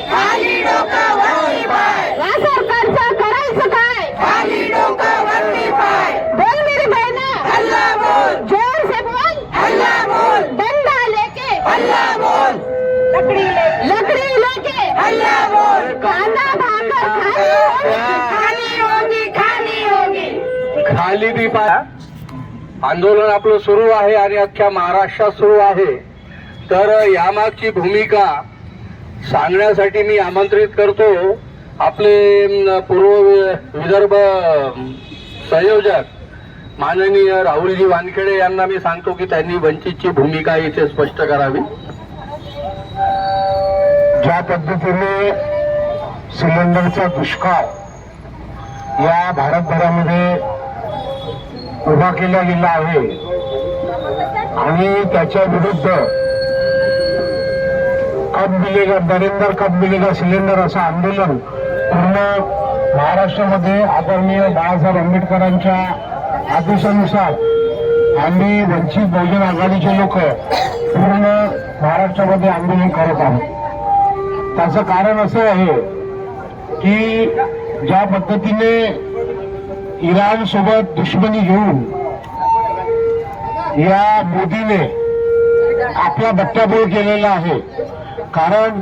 [SPEAKER 9] या सरकारचं करायचं काय, बोल मेरी बहना, जोर से बोल, डंडा लेके, लकड़ी लेके, कांदा भाकर खानी होगी।
[SPEAKER 3] खाली बी पा आंदोलन आपलं सुरू आहे आणि अख्ख्या महाराष्ट्रात सुरू आहे. तर यामागची भूमिका सांगण्यासाठी मी आमंत्रित करतो आपले पूर्व विदर्भ संयोजक माननीय राहुलजी वानखेडे यांना मी सांगतो की त्यांनी वंचितची भूमिका इथे स्पष्ट करावी.
[SPEAKER 6] ज्या पद्धतीने सिलेंडरचा दुष्काळ या भारतभरामध्ये उभा केला गेला आहे आणि त्याच्या विरुद्ध कब मिलेगा नरेंद्र, कब मिलेगा सिलेंडर असं आंदोलन पूर्ण महाराष्ट्रामध्ये आदरणीय बाळासाहेब आंबेडकरांच्या आदेशानुसार आम्ही वंचित बहुजन आघाडीचे लोक पूर्ण महाराष्ट्रामध्ये आंदोलन करत आहोत. त्याचं कारण असं आहे की ज्या पद्धतीने इराण सोबत दुश्मनी घेऊन या मोदीने आपला बट्ट्याबोळ केलेला आहे. कारण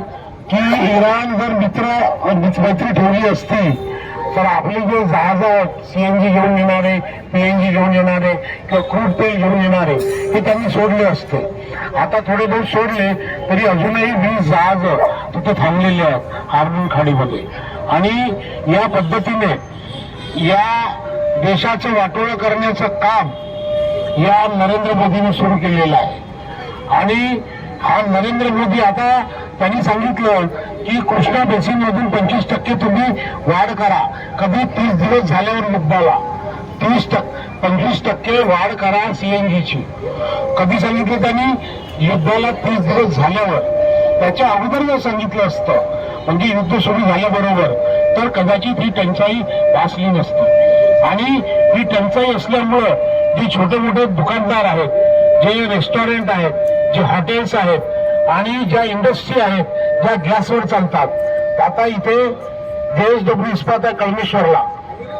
[SPEAKER 6] की इराण जर मैत्री ठेवली असती तर आपले जे जहाज आहेत सीएनजी घेऊन येणारे, पीएनजी घेऊन येणारे किंवा क्रूड तेल घेऊन येणारे हे त्यांनी सोडले असते. आता थोडे बहुत सोडले तरी अजूनही 20 जहाज तिथे थांबलेले आहेत हार्मन खाडीमध्ये. आणि या पद्धतीने या देशाचं वाटोळं करण्याचं काम या नरेंद्र मोदीने सुरू केलेलं आहे. आणि हा नरेंद्र मोदी आता त्यांनी सांगितलं की कृष्णा बेसिन मधून 25% तुम्ही वाढ करा. कधी 30 दिवस झाल्यावर मुद्दाला 25% वाढ करा सीएनजीची. कधी सांगितलं त्यांनी युद्धाला 30 दिवस झाल्यावर. त्याच्या अगोदर जर सांगितलं असतं म्हणजे युद्ध सुरू झाल्याबरोबर तर कदाचित ही टंचाई भासली नसती. आणि ही टंचाई असल्यामुळं जे छोटे मोठे दुकानदार आहेत, जे रेस्टॉरंट आहेत, जे हॉटेल्स आहेत आणि ज्या इंडस्ट्री आहेत ज्या गॅसवर चालतात. आता इथे JSW इस्पात आहे कळमेश्वरला,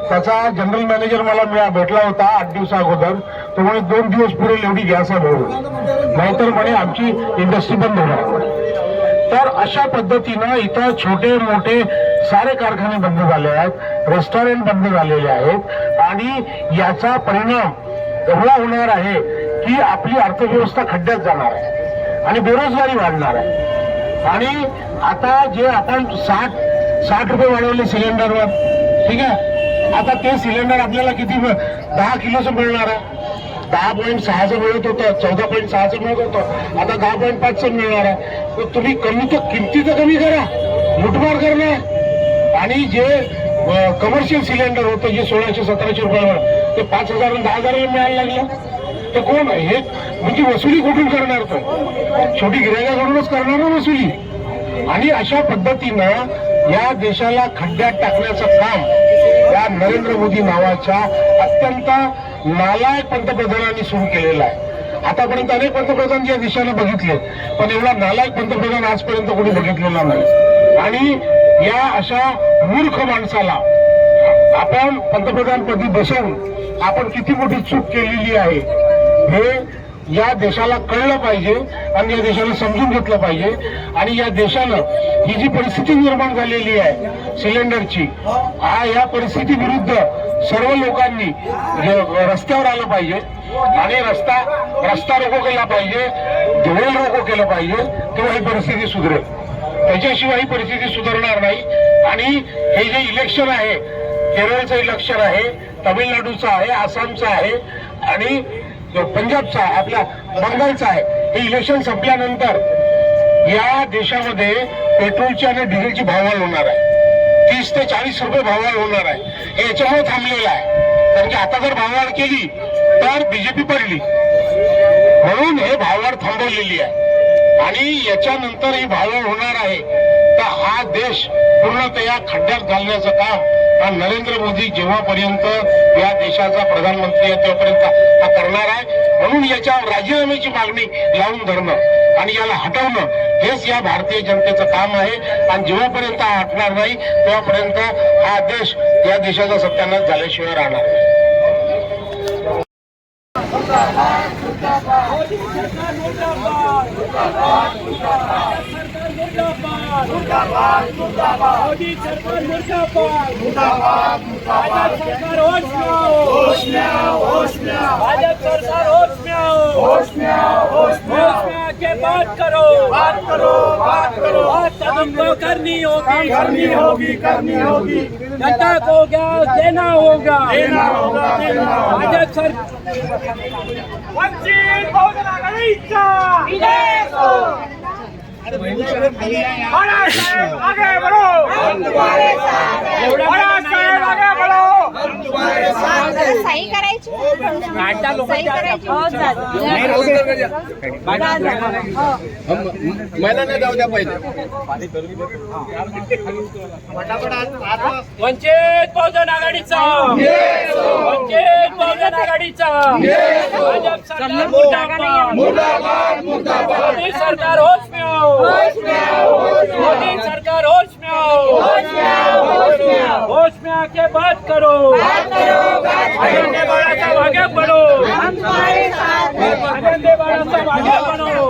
[SPEAKER 6] त्याचा जनरल मॅनेजर मला भेटला होता 8 दिवसा अगोदर. तो म्हणे 2 दिवस पुरेल एवढी गॅस आहे म्हणून, नाहीतर म्हणे आमची इंडस्ट्री बंद होणार. तर अशा पद्धतीनं इथं छोटे मोठे सारे कारखाने बंद झाले आहेत, रेस्टॉरंट बंद झालेले आहेत. आणि याचा परिणाम एवढा होणार आहे की आपली अर्थव्यवस्था खड्ड्यात जाणार आहे आणि बेरोजगारी वाढणार आहे. आणि आता जे आपण 60 रुपये वाढवले सिलेंडरवर, ठीक आहे, आता ते सिलेंडर आपल्याला किती 10 किलोचं मिळणार आहे. 10.6चं मिळत होतं, 14.6चं मिळत होतं, आता 10.5चं मिळणार आहे. तर तुम्ही किमती तर कमी करा, लुटमार करणार. आणि जे कमर्शियल सिलेंडर होतं जे 1600-1700 रुपयावर ते 5,000 आणि 10,000 मिळायला लागलं. तर कोण हे म्हणजे वसुली कुठून करणार? तो छोटी गिरायकाकडूनच करणार ना वसुली. आणि अशा पद्धतीनं या देशाला खड्ड्यात टाकण्याचं काम या नरेंद्र मोदी नावाच्या अत्यंत नालायक पंतप्रधानांनी सुरू केलेलं आहे.
[SPEAKER 5] आतापर्यंत अनेक पंतप्रधान या दिशेने बघितले, पण एवढा नालायक पंतप्रधान आजपर्यंत कोणी बघितलेला नाही. आणि या अशा मूर्ख माणसाला आपण पंतप्रधानपदी बसवून आपण किती मोठी चूक केलेली आहे हे या देशाला कळलं पाहिजे आणि या देशाला समजून घेतलं पाहिजे. आणि या देशानं ही जी परिस्थिती निर्माण झालेली आहे सिलेंडरची, या परिस्थिती विरुद्ध सर्व लोकांनी रस्त्यावर आलं पाहिजे आणि रस्ता रोको केला पाहिजे, धोरण रोको केलं पाहिजे, तेव्हा ही परिस्थिती सुधरेल. त्याच्याशिवाय ही परिस्थिती सुधारणार नाही. आणि हे जे इलेक्शन आहे, केरळचं इलेक्शन आहे, तामिळनाडूचं आहे, आसामचं आहे आणि पंजाबचा आहे, आपल्या बंगालचा आहे, हे इलेक्शन संपल्यानंतर या देशामध्ये पेट्रोलची आणि डिझेलची भाववाढ होणार आहे. 30 ते 40 रुपये भाववाढ होणार आहे. हे याच्यामुळे थांबलेलं आहे, कारण की आता जर भाववाढ केली तर बीजेपी पडली, म्हणून हे भाववाढ थांबवलेली आहे. आणि याच्यानंतर ही भाववाढ होणार आहे तर हा देश पूर्णतया खड्ड्यात घालण्याचं काम हा नरेंद्र मोदी जेव्हापर्यंत या देशाचा प्रधानमंत्री आहे तेव्हापर्यंत हा करणार आहे. म्हणून याच्यावर राजीनाम्याची मागणी लावून धरणं आणि याला हटवणं हेच या भारतीय जनतेचं काम आहे. आणि जेव्हापर्यंत हा हटणार नाही तेव्हापर्यंत हा देश या देशाचा सत्यानाश झाल्याशिवाय राहणार नाही.
[SPEAKER 3] मोदी सरकार मुर्दाबाद, मुर्दाबाद, मुर्दाबाद. सरकार होश में आओ, होश में आओ, होश में आओ. भाजप सरकार होश में आओ, होश में आओ, होश में आओ. होश में आके बात करो, बात करो, बात करो. बात तुमको करनी होगी, करनी होगी, करनी होगी. जनता को क्या देना होगा, देना होगा, देना होगा. भाजप सरकार वंचित बहुजन आघाडीचा विजय हो. बड़ा साहेब आगे बढ़ो, हम तुम्हारे साथ हैं. बड़ा साहेब आगे बढ़ो, हम तुम्हारे साथ हैं.
[SPEAKER 8] सही करायची, सही करायची.
[SPEAKER 7] महिलांना जाऊ द्या पहिले.
[SPEAKER 3] वंचित बहुजन आघाडीचा, वंचित बहुजन आघाडीचा, भाजप सरकार मुर्दाबाद, मुर्दाबाद, मुर्दाबाद. मोदी सरकार होश में आओ, होश में आओ, मोदी सरकार होश में आओ, होश में आओ, होश में आओ. होश में आके बात करो, बात करो, बात करो. अजंदे बाळा साहब आगे बढ़ो, हम तुम्हारे साथ हैं. अजंदे बाळा साहब आगे बढ़ो.